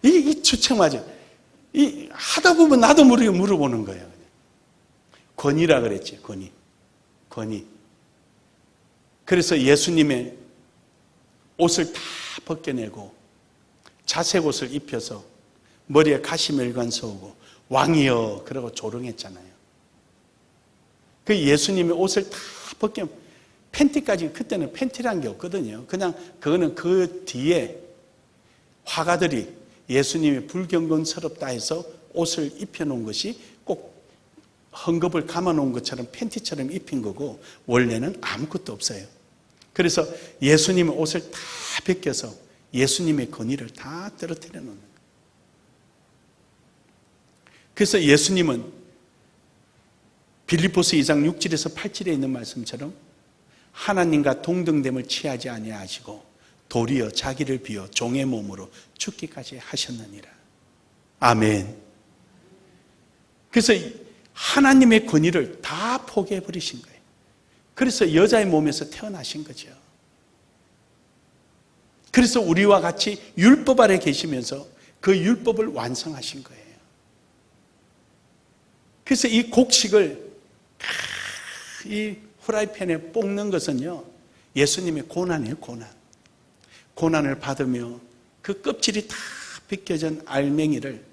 이 주책맞아. 하다 보면 나도 모르게 물어보는 거예요. 권위라 그랬지, 권위. 그래서 예수님의 옷을 다 벗겨내고 자색 옷을 입혀서 머리에 가시멜관 세우고 왕이여 그러고 조롱했잖아요. 그 예수님의 옷을 다 벗겨 팬티까지, 그때는 팬티라는 게 없거든요. 그냥 그거는 그 뒤에 화가들이 예수님이 불경건스럽다 해서 옷을 입혀놓은 것이 꼭 헝겊을 감아놓은 것처럼 팬티처럼 입힌 거고 원래는 아무것도 없어요. 그래서 예수님의 옷을 다 벗겨서 예수님의 권위를 다 떨어뜨려 놓는 거예요. 그래서 예수님은 빌립보서 2장 6절에서 8절에 있는 말씀처럼 하나님과 동등됨을 취하지 아니하시고 도리어 자기를 비워 종의 몸으로 죽기까지 하셨느니라. 아멘. 그래서 하나님의 권위를 다 포기해 버리신 거예요. 그래서 여자의 몸에서 태어나신 거죠. 그래서 우리와 같이 율법 아래 계시면서 그 율법을 완성하신 거예요. 그래서 이 곡식을 이 후라이팬에 볶는 것은요, 예수님의 고난이에요, 고난. 고난을 받으며 그 껍질이 다 벗겨진 알맹이를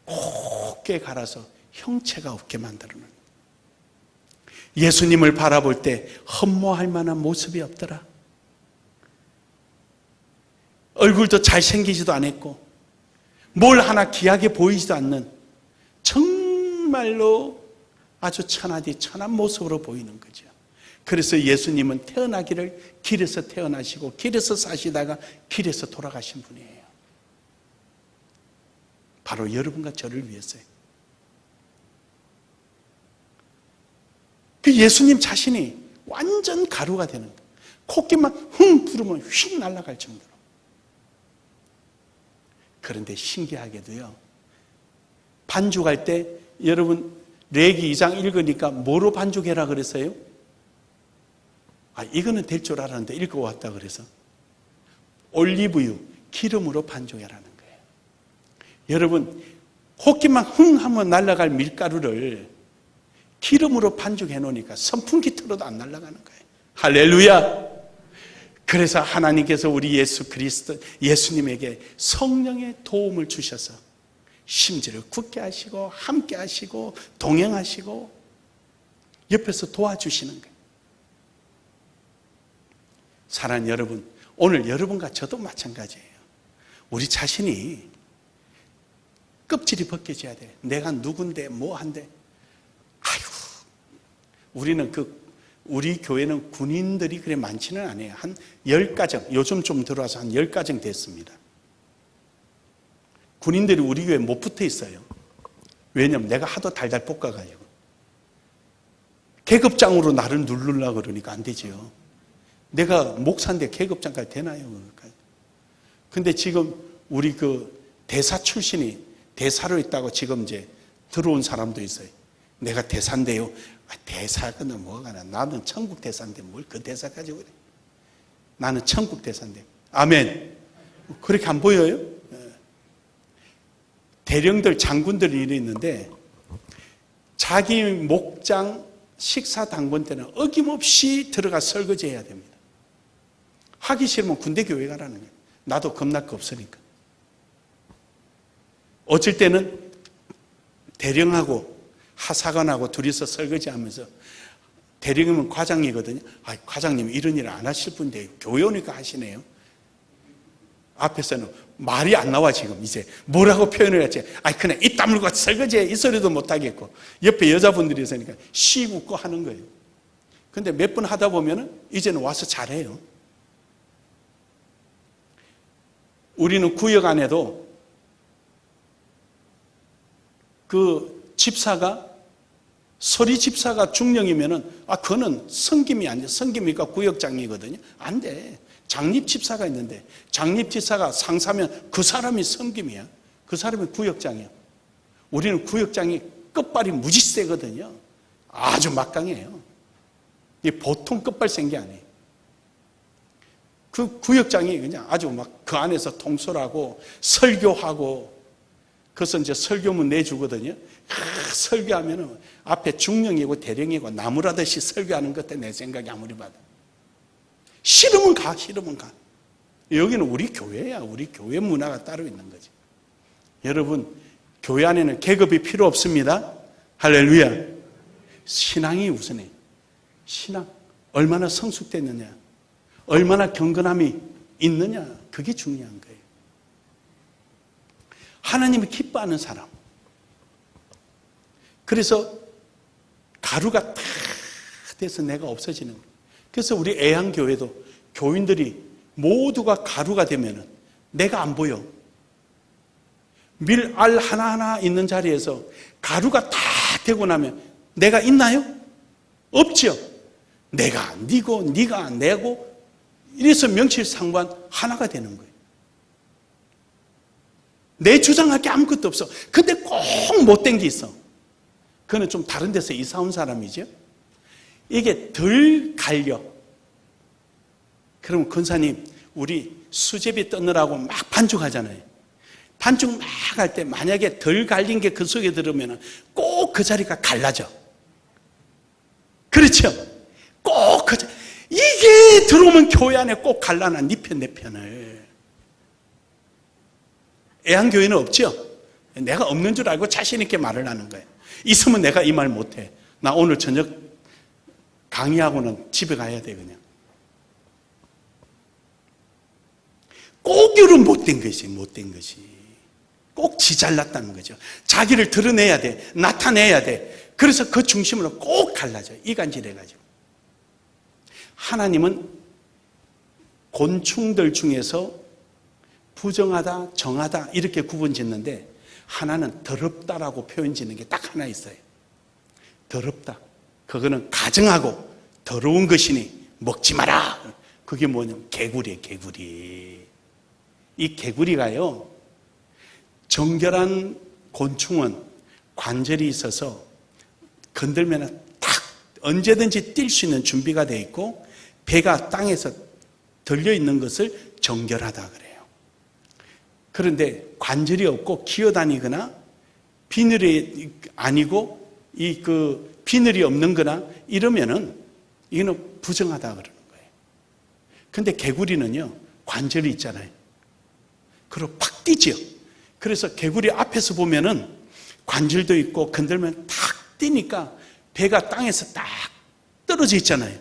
곱게 갈아서 형체가 없게 만들어놓는. 예수님을 바라볼 때 흠모할 만한 모습이 없더라. 얼굴도 잘생기지도 않았고 뭘 하나 귀하게 보이지도 않는 정말로 아주 천하디 천한 모습으로 보이는 거죠. 그래서 예수님은 태어나기를 길에서 태어나시고 길에서 사시다가 길에서 돌아가신 분이에요. 바로 여러분과 저를 위해서요. 그 예수님 자신이 완전 가루가 되는 거예요. 코끼만 흥 부르면 휙 날아갈 정도로. 그런데 신기하게도요, 반죽할 때 여러분 레기 2장 읽으니까 뭐로 반죽해라 그랬어요? 이거는 될 줄 알았는데 읽어왔다 그래서 올리브유, 기름으로 반죽해라는 거예요. 여러분 호끼만 흥 하면 날아갈 밀가루를 기름으로 반죽해 놓으니까 선풍기 틀어도 안 날아가는 거예요. 할렐루야. 그래서 하나님께서 우리 예수 그리스도 예수님에게 성령의 도움을 주셔서 심지를 굳게 하시고 함께 하시고 동행하시고 옆에서 도와주시는 거예요. 사랑하는 여러분, 오늘 여러분과 저도 마찬가지예요. 우리 자신이 껍질이 벗겨져야 돼. 내가 누군데 뭐한데. 우리는 우리 교회는 군인들이 그래 많지는 않아요. 한 10가정, 요즘 좀 들어와서 한 10가정 됐습니다. 군인들이 우리 교회에 못 붙어 있어요. 왜냐면 내가 하도 달달 볶아가지고. 계급장으로 나를 누르려고 그러니까 안 되죠. 내가 목사인데 계급장까지 되나요? 근데 지금 우리 대사 출신이 대사로 있다고 지금 이제 들어온 사람도 있어요. 내가 대사인데요. 대사가 뭐가 나. 나는 천국 대사인데 뭘 그 대사 가지고 그래. 나는 천국 대사인데. 아멘. 그렇게 안 보여요? 대령들, 장군들이 이래 있는데 자기 목장 식사 당번 때는 어김없이 들어가 설거지해야 됩니다. 하기 싫으면 군대 교회 가라는 거예요. 나도 겁날 거 없으니까. 어쩔 때는 대령하고 하사관하고 둘이서 설거지하면서, 대령이면 과장이거든요. 과장님 이런 일을 안 하실 분인데 교회 오니까 하시네요. 앞에서는 말이 안 나와. 지금 이제 뭐라고 표현을 했지. 그냥 입 다물고 설거지해 이 소리도 못 하겠고, 옆에 여자분들이 있으니까 쉬 웃고 하는 거예요. 근데 몇 번 하다 보면은 이제는 와서 잘해요. 우리는 구역 안에도 그 집사가, 서리 집사가 중령이면은 그거는 성김이 아니야. 성김이니까 구역장이거든요. 안 돼. 장립 집사가 있는데 장립 집사가 상사면 그 사람이 성김이야. 그 사람이 구역장이야. 우리는 구역장이 끝발이 무지 세거든요. 아주 막강해요. 이게 보통 끝발 센 게 아니에요. 그 구역장이 그냥 아주 막 그 안에서 통솔하고 설교하고, 그래서 이제 설교문 내주거든요. 설교하면은 앞에 중령이고 대령이고 나무라듯이 설교하는 것 같아. 내 생각이 아무리 봐도. 싫으면 가, 싫으면 가. 여기는 우리 교회야. 우리 교회 문화가 따로 있는 거지. 여러분, 교회 안에는 계급이 필요 없습니다. 할렐루야. 신앙이 우선해. 신앙. 얼마나 성숙됐느냐, 얼마나 경건함이 있느냐, 그게 중요한 거예요. 하나님을 기뻐하는 사람. 그래서 가루가 다 돼서 내가 없어지는 거예요. 그래서 우리 애양교회도 교인들이 모두가 가루가 되면은 내가 안 보여. 밀알 하나하나 있는 자리에서 가루가 다 되고 나면 내가 있나요? 없죠. 내가 니고 니가 내고 이래서 명실상부한 하나가 되는 거예요. 내 주장할 게 아무것도 없어. 근데 꼭 못된 게 있어. 그거는 좀 다른 데서 이사 온 사람이죠. 이게 덜 갈려. 그럼 권사님, 우리 수제비 떠느라고 막 반죽하잖아요. 반죽 막 할 때 만약에 덜 갈린 게 그 속에 들으면 꼭 그 자리가 갈라져. 그렇죠? 꼭 그 자리. 이게 들어오면 교회 안에 꼭 갈라놔. 네 편, 내 편을. 애한교회는 없죠? 내가 없는 줄 알고 자신 있게 말을 하는 거예요. 있으면 내가 이 말 못해. 나 오늘 저녁 강의하고는 집에 가야 돼 그냥. 꼭 이런 못된 것이 못된 것이. 꼭 지 잘났다는 거죠. 자기를 드러내야 돼. 나타내야 돼. 그래서 그 중심으로 꼭 갈라져요. 이간질해가지고. 하나님은 곤충들 중에서 부정하다, 정하다 이렇게 구분 짓는데 하나는 더럽다라고 표현 짓는 게 딱 하나 있어요. 더럽다. 그거는 가증하고 더러운 것이니 먹지 마라. 그게 뭐냐면 개구리예요, 개구리. 이 개구리가요, 정결한 곤충은 관절이 있어서 건들면 탁 언제든지 뛸 수 있는 준비가 되어 있고 배가 땅에서 들려 있는 것을 정결하다 그래요. 그런데 관절이 없고 기어다니거나 비늘이 아니고 비늘이 없는 거나 이러면은 이거는 부정하다 그러는 거예요. 근데 개구리는요, 관절이 있잖아요. 그리고 팍 뛰죠. 그래서 개구리 앞에서 보면은 관절도 있고 건들면 탁 뛰니까 배가 땅에서 딱 떨어져 있잖아요.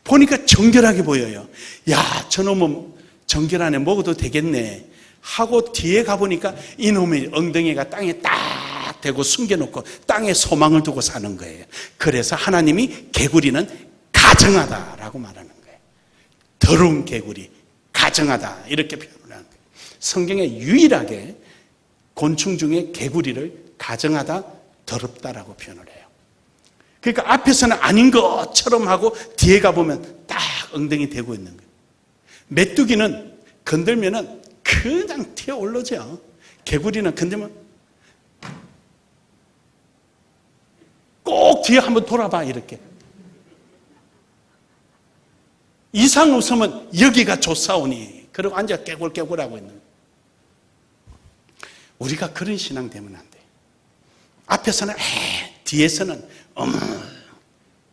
보니까 정결하게 보여요. 야, 저놈은 정결하네. 먹어도 되겠네. 하고 뒤에 가보니까 이놈의 엉덩이가 땅에 딱 대고 숨겨놓고 땅에 소망을 두고 사는 거예요. 그래서 하나님이 개구리는 가증하다라고 말하는 거예요. 더러운 개구리, 가증하다 이렇게 표현을 하는 거예요. 성경에 유일하게 곤충 중에 개구리를 가증하다, 더럽다라고 표현을 해요. 그러니까 앞에서는 아닌 것처럼 하고 뒤에 가보면 딱 엉덩이 대고 있는 거예요. 메뚜기는 건들면은 그냥 튀어 올라오죠. 개구리는 건들면 꼭 뒤에 한번 돌아봐 이렇게. 이상 없으면 여기가 좋사오니 그러고 앉아 깨굴깨굴하고 있는 거예요. 우리가 그런 신앙 되면 안 돼요. 앞에서는 뒤에서는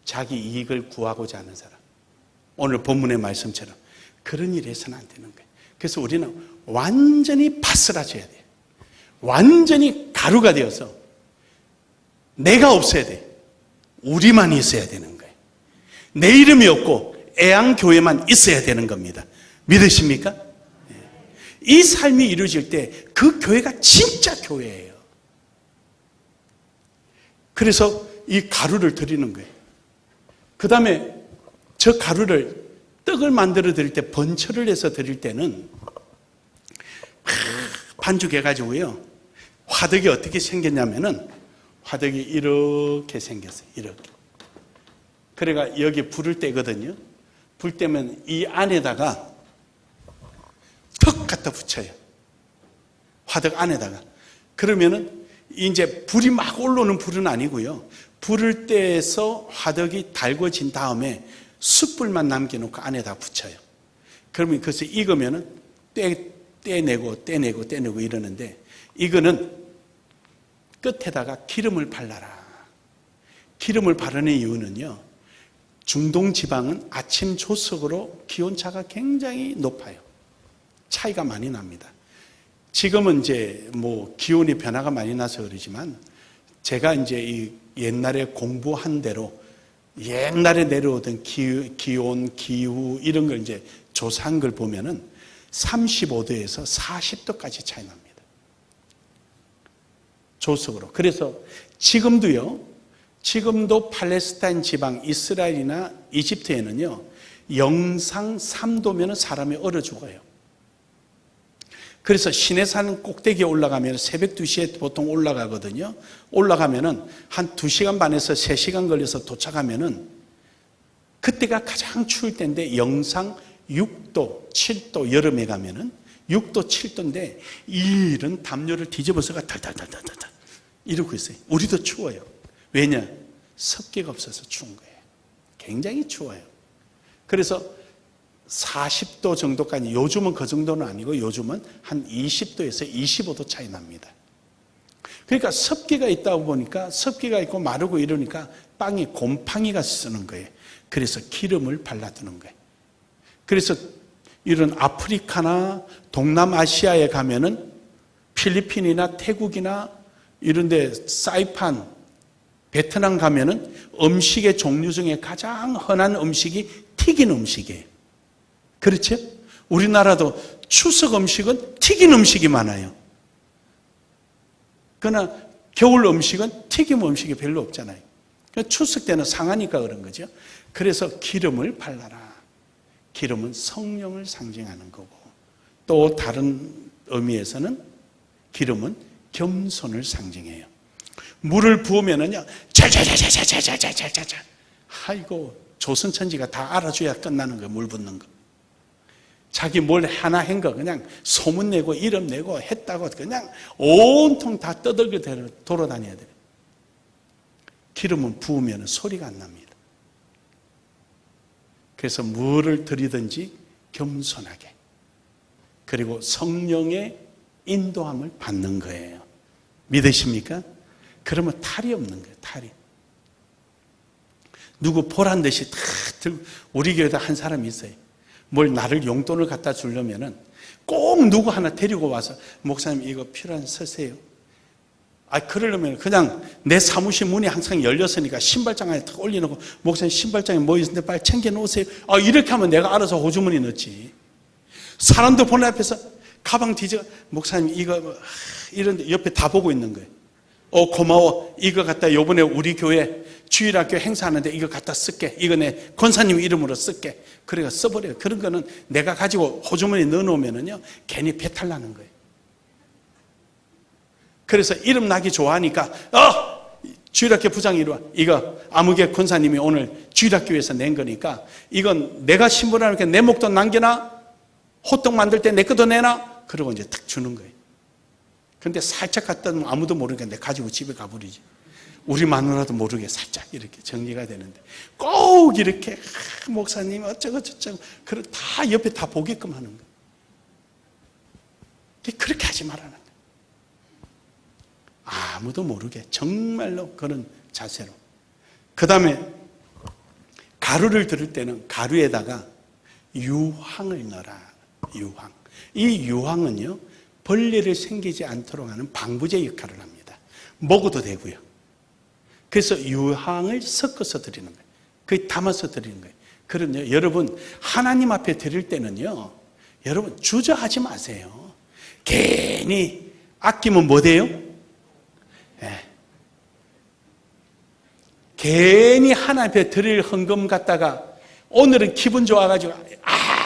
자기 이익을 구하고자 하는 사람. 오늘 본문의 말씀처럼 그런 일 해서는 안 되는 거예요. 그래서 우리는 완전히 바스라져야 돼요. 완전히 가루가 되어서 내가 없어야 돼요. 우리만 있어야 되는 거예요. 내 이름이 없고 애양교회만 있어야 되는 겁니다. 믿으십니까? 이 삶이 이루어질 때 그 교회가 진짜 교회예요. 그래서 이 가루를 드리는 거예요. 그 다음에 저 가루를 떡을 만들어 드릴 때 번철을 해서 드릴 때는 반죽해가지고요. 화덕이 어떻게 생겼냐면은 화덕이 이렇게 생겼어요. 이렇게. 그래가 여기 불을 떼거든요. 불 떼면 이 안에다가 턱 갖다 붙여요. 화덕 안에다가. 그러면은 이제 불이 막 올라오는 불은 아니고요. 불을 떼서 화덕이 달궈진 다음에 숯불만 남겨놓고 안에다 붙여요. 그러면 그것을 익으면은 떼내고 이러는데 이거는 끝에다가 기름을 발라라. 기름을 바르는 이유는요. 중동 지방은 아침 조석으로 기온차가 굉장히 높아요. 차이가 많이 납니다. 지금은 이제 기온이 변화가 많이 나서 그러지만 제가 이제 이 옛날에 공부한 대로 옛날에 내려오던 기온, 기후 이런 걸 이제 조사한 걸 보면은 35도에서 40도까지 차이 납니다. 조석으로. 그래서 지금도 팔레스타인 지방 이스라엘이나 이집트에는요, 영상 3도면 사람이 얼어 죽어요. 그래서 시내산 꼭대기에 올라가면 새벽 2시에 보통 올라가거든요. 올라가면은 한 2시간 반에서 3시간 걸려서 도착하면은 그때가 가장 추울 때인데 영상 6도, 7도 여름에 가면은 6도, 7도인데 이런 담요를 뒤집어서가 달달달달달 이러고 있어요. 우리도 추워요. 왜냐? 습기가 없어서 추운 거예요. 굉장히 추워요. 그래서 40도 정도까지, 요즘은 그 정도는 아니고 요즘은 한 20도에서 25도 차이 납니다. 그러니까 습기가 있다 보니까 습기가 있고 마르고 이러니까 빵이 곰팡이가 쓰는 거예요. 그래서 기름을 발라두는 거예요. 그래서 이런 아프리카나 동남아시아에 가면은 필리핀이나 태국이나 이런 데 사이판 베트남 가면은 음식의 종류 중에 가장 흔한 음식이 튀긴 음식이에요. 그렇죠? 우리나라도 추석 음식은 튀긴 음식이 많아요. 그러나 겨울 음식은 튀김 음식이 별로 없잖아요. 추석 때는 상하니까 그런 거죠. 그래서 기름을 발라라. 기름은 성령을 상징하는 거고, 또 다른 의미에서는 기름은 겸손을 상징해요. 물을 부으면은요, 잘잘잘잘잘잘잘잘잘. 아이고, 조선천지가 다 알아줘야 끝나는 거예요, 물 붓는 거. 자기 뭘 하나 한 거 그냥 소문내고 이름 내고 했다고 그냥 온통 다 떠들게 돌아다녀야 돼요. 기름은 부으면 소리가 안 납니다. 그래서 뭐를 드리든지 겸손하게, 그리고 성령의 인도함을 받는 거예요. 믿으십니까? 그러면 탈이 없는 거예요. 탈이. 누구 보란 듯이 다 들고, 우리 교회도 한 사람이 있어요. 뭘 나를 용돈을 갖다 주려면은 꼭 누구 하나 데리고 와서 목사님 이거 필요한 쓰세요. 그러려면 그냥 내 사무실 문이 항상 열렸으니까 신발장 안에 탁 올려놓고 목사님 신발장에 뭐 있는데 빨리 챙겨 놓으세요. 이렇게 하면 내가 알아서 호주머니 넣지. 사람들 보는 앞에서 가방 뒤져, 목사님 이거 이런데 옆에 다 보고 있는 거예요. 고마워. 이거 갖다 요번에 우리 교회 주일학교 행사하는데 이거 갖다 쓸게. 이거 내 권사님 이름으로 쓸게. 그래가 써버려요. 그런 거는 내가 가지고 호주머니 넣어놓으면은요, 괜히 배탈 나는 거예요. 그래서 이름 나기 좋아하니까, 주일학교 부장이 이리 와. 이거 아무개 권사님이 오늘 주일학교에서 낸 거니까, 이건 내가 신부라니까 내 목돈 남겨놔? 호떡 만들 때 내 것도 내놔? 그러고 이제 탁 주는 거예요. 근데 살짝 갖다 놓으면 아무도 모르게 내가 가지고 집에 가버리지. 우리 마누라도 모르게 살짝 이렇게 정리가 되는데, 꼭 이렇게 목사님 어쩌고 저쩌고 다 옆에 다 보게끔 하는 거예요. 그렇게 하지 말라는 거예요. 아무도 모르게 정말로 그런 자세로. 그 다음에 가루를 들을 때는 가루에다가 유황을 넣어라. 유황. 이 유황은요, 벌레를 생기지 않도록 하는 방부제 역할을 합니다. 먹어도 되고요. 그래서 유황을 섞어서 드리는 거예요. 그게 담아서 드리는 거예요. 그럼요, 여러분 하나님 앞에 드릴 때는요, 여러분 주저하지 마세요. 괜히 아끼면 뭐 돼요? 네. 괜히 하나님 앞에 드릴 헌금 갖다가 오늘은 기분 좋아가지고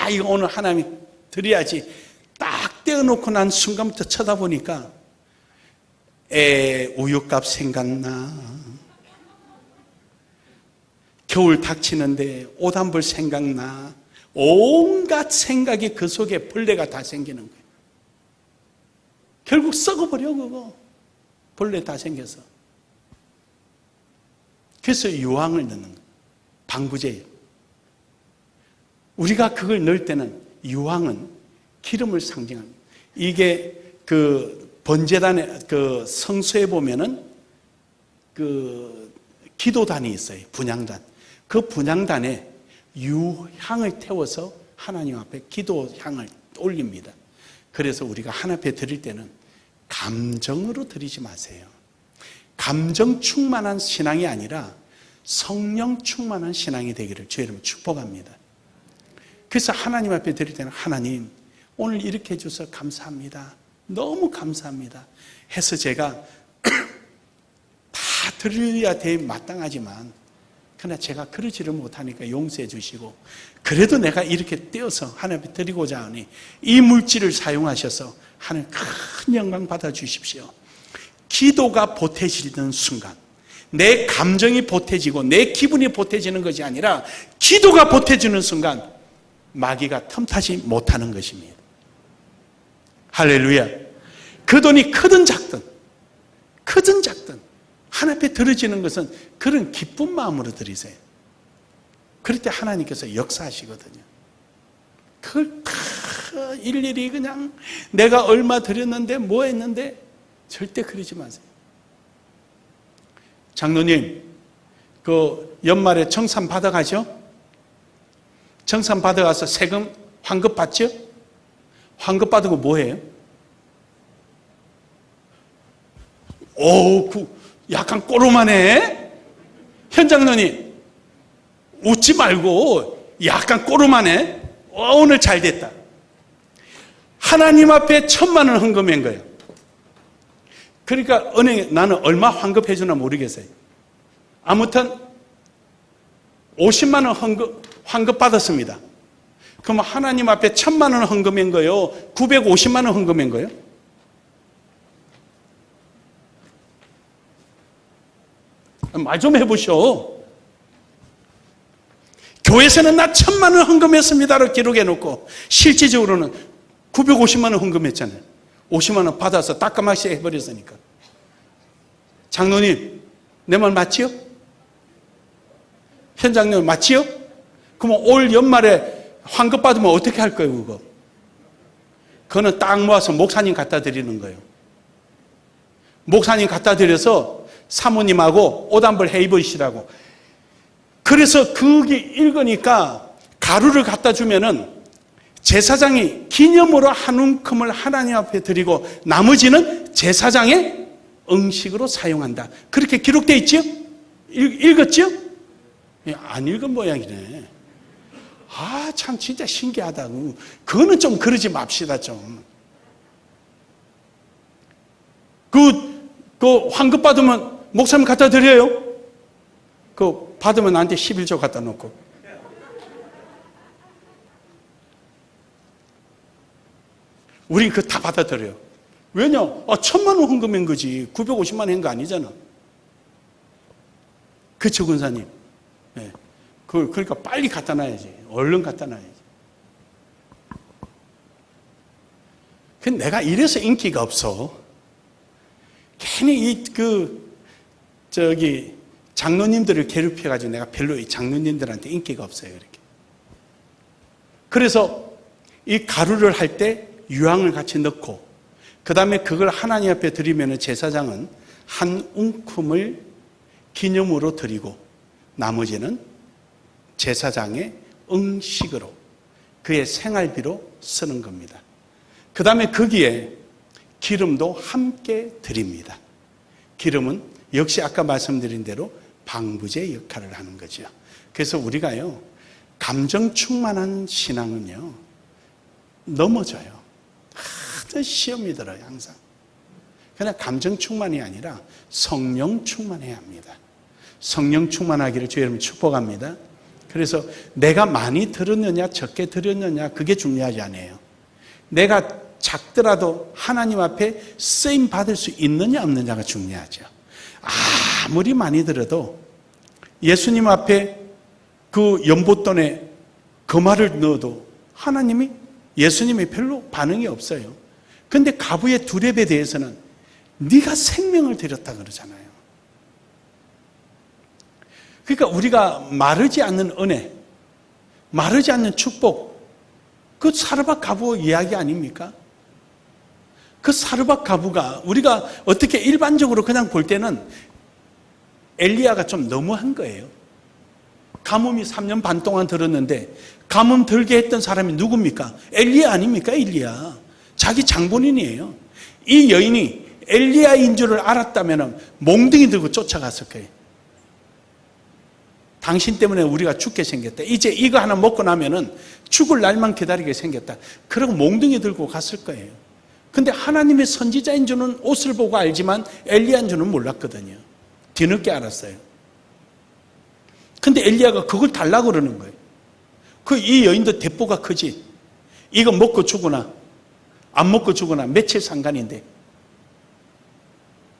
이거 오늘 하나님 드려야지 딱 떼어놓고 난 순간부터 쳐다보니까 우유값 생각나, 겨울 닥치는데 옷 한 벌 생각나, 온갖 생각이 그 속에 벌레가 다 생기는 거예요. 결국 썩어버려. 그거 벌레 다 생겨서. 그래서 유황을 넣는 거예요. 방부제예요. 우리가 그걸 넣을 때는 유황은 기름을 상징합니다. 이게 그 번제단의 그 성소에 보면은 그 기도단이 있어요. 분향단. 그 분향단에 유향을 태워서 하나님 앞에 기도향을 올립니다. 그래서 우리가 하나님 앞에 드릴 때는 감정으로 드리지 마세요. 감정 충만한 신앙이 아니라 성령 충만한 신앙이 되기를 주의 이름으로 축복합니다. 그래서 하나님 앞에 드릴 때는 하나님 오늘 이렇게 해줘서 감사합니다. 너무 감사합니다. 해서 제가 다 드려야 돼 마땅하지만 그러나 제가 그러지를 못하니까 용서해 주시고, 그래도 내가 이렇게 떼어서 하나님 앞에 드리고자 하니 이 물질을 사용하셔서 하나님 큰 영광 받아 주십시오. 기도가 보태지는 순간, 내 감정이 보태지고 내 기분이 보태지는 것이 아니라 기도가 보태지는 순간 마귀가 틈타지 못하는 것입니다. 할렐루야. 그 돈이 크든 작든 하나님 앞에 드려지는 것은 그런 기쁜 마음으로 드리세요. 그럴 때 하나님께서 역사하시거든요. 그걸 다 일일이 그냥 내가 얼마 드렸는데 뭐 했는데 절대 그러지 마세요. 장로님, 그 연말에 청산 받아가죠? 청산 받아가서 세금 환급 받죠? 환급 받고 뭐 해요? 약간 꼬로만해? 현 장로님, 웃지 말고 약간 꼬름하네. 오늘 잘 됐다. 하나님 앞에 1,000만 원 헌금한 거예요. 그러니까 은행에 나는 얼마 환급해 주나 모르겠어요. 아무튼 50만 원 환급 받았습니다. 그럼 하나님 앞에 1,000만 원 헌금한 거예요? 950만 원 헌금한 거예요? 말 좀 해보시오. 교회에서는 나 1,000만 원 헌금했습니다로 기록해놓고 실질적으로는 950만 원 헌금했잖아요. 50만 원 받아서 따끔하게 해버렸으니까. 장로님, 내 말 맞지요? 현 장로님 맞지요? 그럼 올 연말에 환급 받으면 어떻게 할 거예요, 그거? 그거는 딱 모아서 목사님 갖다 드리는 거예요. 목사님 갖다 드려서 사모님하고 옷 한 벌 해 입으시라고. 그래서 그게 읽으니까 가루를 갖다 주면은 제사장이 기념으로 한 움큼을 하나님 앞에 드리고 나머지는 제사장의 음식으로 사용한다. 그렇게 기록되어 있지요? 읽었지요? 안 읽은 모양이네. 아, 참 진짜 신기하다. 그거는 좀 그러지 맙시다 좀. 그 환급 받으면 목사님 갖다 드려요? 그 받으면 나한테 11조 갖다 놓고. 우린 그거 다 받아들여요. 왜냐? 1,000만 원 헌금한 거지. 950만 원 한 거 아니잖아. 그쵸, 군사님? 네. 그러니까 빨리 갖다 놔야지. 얼른 갖다 놔야지. 근데 내가 이래서 인기가 없어. 괜히 장로님들을 괴롭혀가지고 내가 별로 이 장로님들한테 인기가 없어요, 이렇게. 그래서 이 가루를 할 때 유황을 같이 넣고, 그 다음에 그걸 하나님 앞에 드리면 제사장은 한 움큼을 기념으로 드리고, 나머지는 제사장의 음식으로, 그의 생활비로 쓰는 겁니다. 그 다음에 거기에 기름도 함께 드립니다. 기름은 역시 아까 말씀드린 대로 방부제 역할을 하는 거죠. 그래서 우리가요, 감정 충만한 신앙은요, 넘어져요. 하도 시험이 들어요, 항상. 그냥 감정 충만이 아니라 성령 충만해야 합니다. 성령 충만하기를 주의 이름으로 축복합니다. 그래서 내가 많이 들었느냐, 적게 들었느냐, 그게 중요하지 않아요. 내가 작더라도 하나님 앞에 쓰임 받을 수 있느냐, 없느냐가 중요하죠. 아무리 많이 들어도 예수님 앞에 그 연봇돈에 금화를 넣어도 예수님이 별로 반응이 없어요. 근데 가부의 두렙에 대해서는 네가 생명을 드렸다 그러잖아요. 그러니까 우리가 마르지 않는 은혜, 마르지 않는 축복, 그 사르밧 가부 이야기 아닙니까? 그 사르밧 가부가 우리가 어떻게 일반적으로 그냥 볼 때는 엘리야가 좀 너무한 거예요. 가뭄이 3년 반 동안 들었는데 가뭄 들게 했던 사람이 누굽니까? 엘리야 아닙니까? 엘리야. 자기 장본인이에요. 이 여인이 엘리야인 줄을 알았다면 몽둥이 들고 쫓아갔을 거예요. 당신 때문에 우리가 죽게 생겼다. 이제 이거 하나 먹고 나면은 죽을 날만 기다리게 생겼다. 그러고 몽둥이 들고 갔을 거예요. 근데 하나님의 선지자인 줄은 옷을 보고 알지만 엘리야인 줄은 몰랐거든요. 뒤늦게 알았어요. 근데 엘리야가 그걸 달라고 그러는 거예요. 이 여인도 대포가 크지. 이거 먹고 죽으나 안 먹고 죽으나 며칠 상관인데.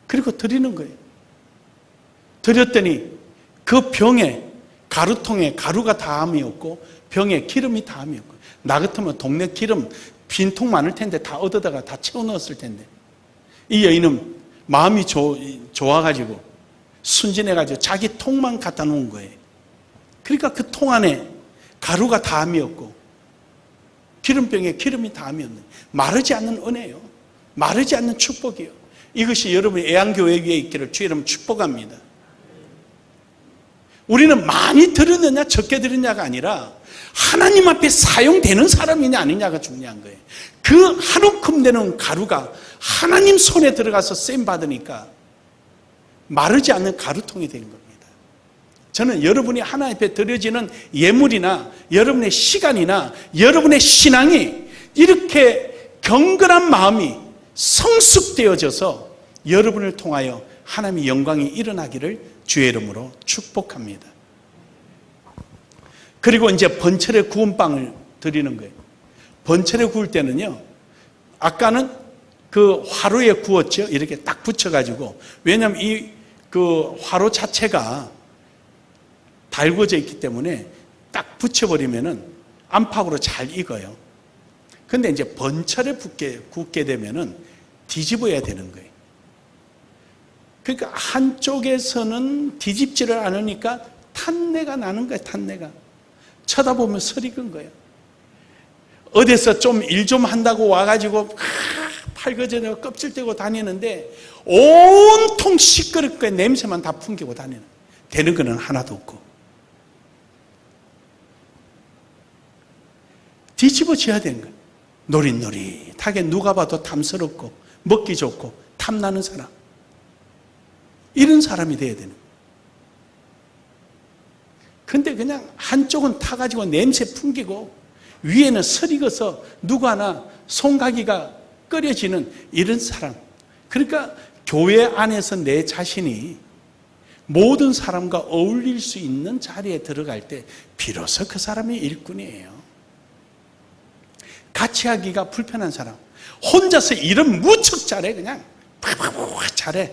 그리고 드리는 거예요. 드렸더니 그 병에 가루통에 가루가 다함이 없고 병에 기름이 다함이 없고, 나 같으면 동네 기름 빈통 많을 텐데 다 얻어다가 다 채워 넣었을 텐데, 이 여인은 마음이 좋아가지고 순진해가지고 자기 통만 갖다 놓은 거예요. 그러니까 그 통 안에 가루가 다함이 없고 기름병에 기름이 다함이 없는, 마르지 않는 은혜요, 마르지 않는 축복이요. 이것이 여러분의 애양교회 위에 있기를 주의 이름으로 축복합니다. 우리는 많이 들었느냐 적게 들었냐가 아니라 하나님 앞에 사용되는 사람이냐 아니냐가 중요한 거예요. 그 한 움큼 되는 가루가 하나님 손에 들어가서 쓰임 받으니까 마르지 않는 가루통이 되는 겁니다. 저는 여러분이 하나님 앞에 드려지는 예물이나 여러분의 시간이나 여러분의 신앙이 이렇게 경건한 마음이 성숙되어져서 여러분을 통하여 하나님의 영광이 일어나기를 주의 이름으로 축복합니다. 그리고 이제 번철의 구운 빵을 드리는 거예요. 번철에 구울 때는요, 아까는 그 화로에 구웠죠. 이렇게 딱 붙여가지고. 왜냐하면 그 화로 자체가 달궈져 있기 때문에 딱 붙여버리면은 안팎으로 잘 익어요. 근데 이제 번철에 굽게 되면은 뒤집어야 되는 거예요. 그러니까 한쪽에서는 뒤집지를 않으니까 탄내가 나는 거예요, 탄내가. 쳐다보면 설익은 거예요. 어디서 좀 일 좀 한다고 와가지고 팔거져내고 껍질 떼고 다니는데 온통 시끄럽게 냄새만 다 풍기고 다니는, 되는 거는 하나도 없고. 뒤집어져야 되는 거예요. 노릇노릇하게 누가 봐도 탐스럽고 먹기 좋고 탐나는 사람, 이런 사람이 돼야 되는 거예요. 근데 그냥 한쪽은 타가지고 냄새 풍기고 위에는 설익어서 누구 하나 손가기가 끓여지는 이런 사람. 그러니까 교회 안에서 내 자신이 모든 사람과 어울릴 수 있는 자리에 들어갈 때 비로소 그 사람이 일꾼이에요. 같이 하기가 불편한 사람, 혼자서 일은 무척 잘해, 그냥 팍팍팍 잘해.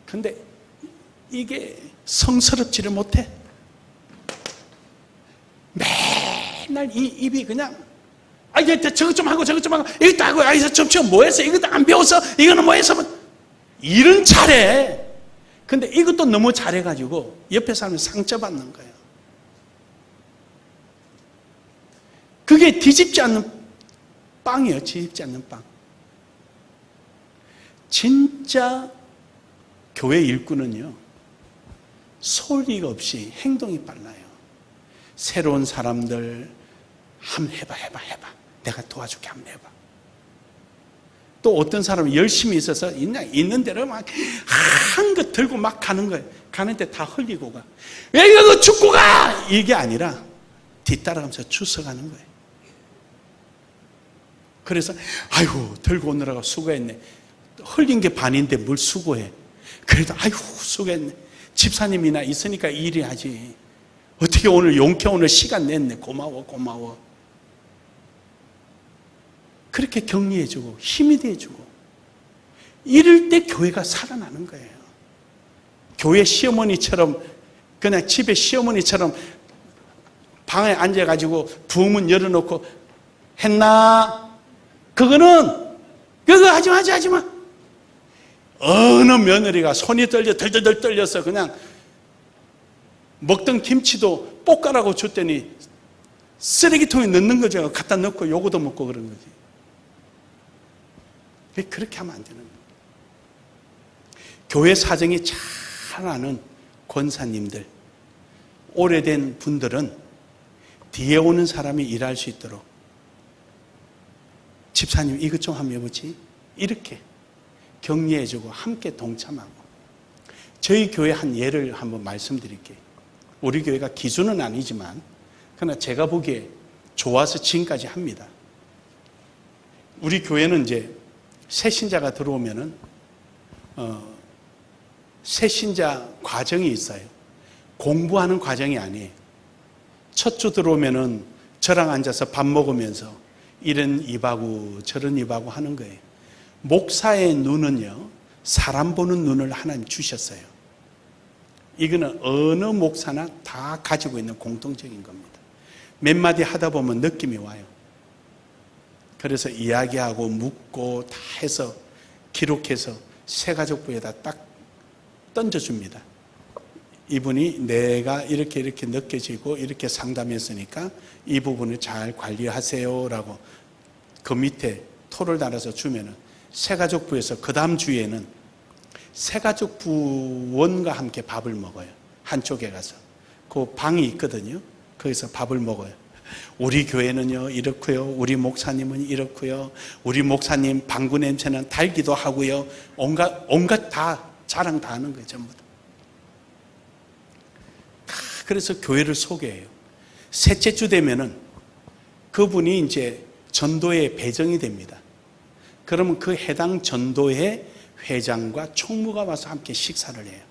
근데 이게 성스럽지를 못해. 맨날 이 입이 그냥, 이게 저것 좀 하고 저것 좀 하고 이것도 하고, 이거 뭐 했어, 이것도 안 배웠어, 이거는 뭐 했어, 일은 잘해. 근데 이것도 너무 잘해가지고 옆에 사람이 상처받는 거예요. 그게 뒤집지 않는 빵이에요. 뒤집지 않는 빵. 진짜 교회 일꾼은요, 소리가 없이 행동이 빨라요. 새로운 사람들 한번 해봐. 내가 도와줄게, 한번 해봐. 또 어떤 사람은 열심히 있어서 있는 대로 막 한 것 들고 막 가는 거예요. 가는데 다 흘리고 가. 왜 이거 죽고 가! 이게 아니라 뒤따라가면서 주워가는 거예요. 그래서 아이고 들고 오느라고 수고했네. 흘린 게 반인데 뭘 수고해. 그래도 아이고 수고했네. 집사님이나 있으니까 일이 하지. 어떻게 오늘 용케 오늘 시간 냈네. 고마워. 그렇게 격려해주고 힘이 돼주고 이럴 때 교회가 살아나는 거예요. 교회 시어머니처럼 그냥 집에 시어머니처럼 방에 앉아가지고 부엌문 열어놓고 했나? 그거 하지 마. 어느 며느리가 손이 덜덜 떨려서 그냥 먹던 김치도 볶아라고 줬더니 쓰레기통에 넣는 거죠. 갖다 넣고 요거도 먹고 그런 거지. 그렇게 하면 안 되는 거예요. 교회 사정이 잘 아는 권사님들, 오래된 분들은 뒤에 오는 사람이 일할 수 있도록 집사님 이것 좀 한번 해보지, 이렇게 격려해주고 함께 동참하고. 저희 교회 한 예를 한번 말씀드릴게요. 우리 교회가 기준은 아니지만 그러나 제가 보기에 좋아서 지금까지 합니다. 우리 교회는 이제 새신자가 들어오면은 새신자 과정이 있어요. 공부하는 과정이 아니에요. 첫 주 들어오면은 저랑 앉아서 밥 먹으면서 이런 입하고 저런 입하고 하는 거예요. 목사의 눈은요, 사람 보는 눈을 하나님 주셨어요. 이거는 어느 목사나 다 가지고 있는 공통적인 겁니다. 몇 마디 하다 보면 느낌이 와요. 그래서 이야기하고 묻고 다 해서 기록해서 새가족부에다 딱 던져줍니다. 이분이 내가 이렇게 느껴지고 이렇게 상담했으니까 이 부분을 잘 관리하세요 라고 그 밑에 토를 달아서 주면은 새가족부에서 그 다음 주에는 새가족부원과 함께 밥을 먹어요. 한쪽에 가서 그 방이 있거든요. 거기서 밥을 먹어요. 우리 교회는요 이렇고요, 우리 목사님은 이렇고요, 우리 목사님 방구 냄새는 달기도 하고요, 온갖 다 자랑 다 하는 거예요. 전부 다 그래서 교회를 소개해요. 셋째 주 되면은 그분이 이제 전도에 배정이 됩니다. 그러면 그 해당 전도회 회장과 총무가 와서 함께 식사를 해요.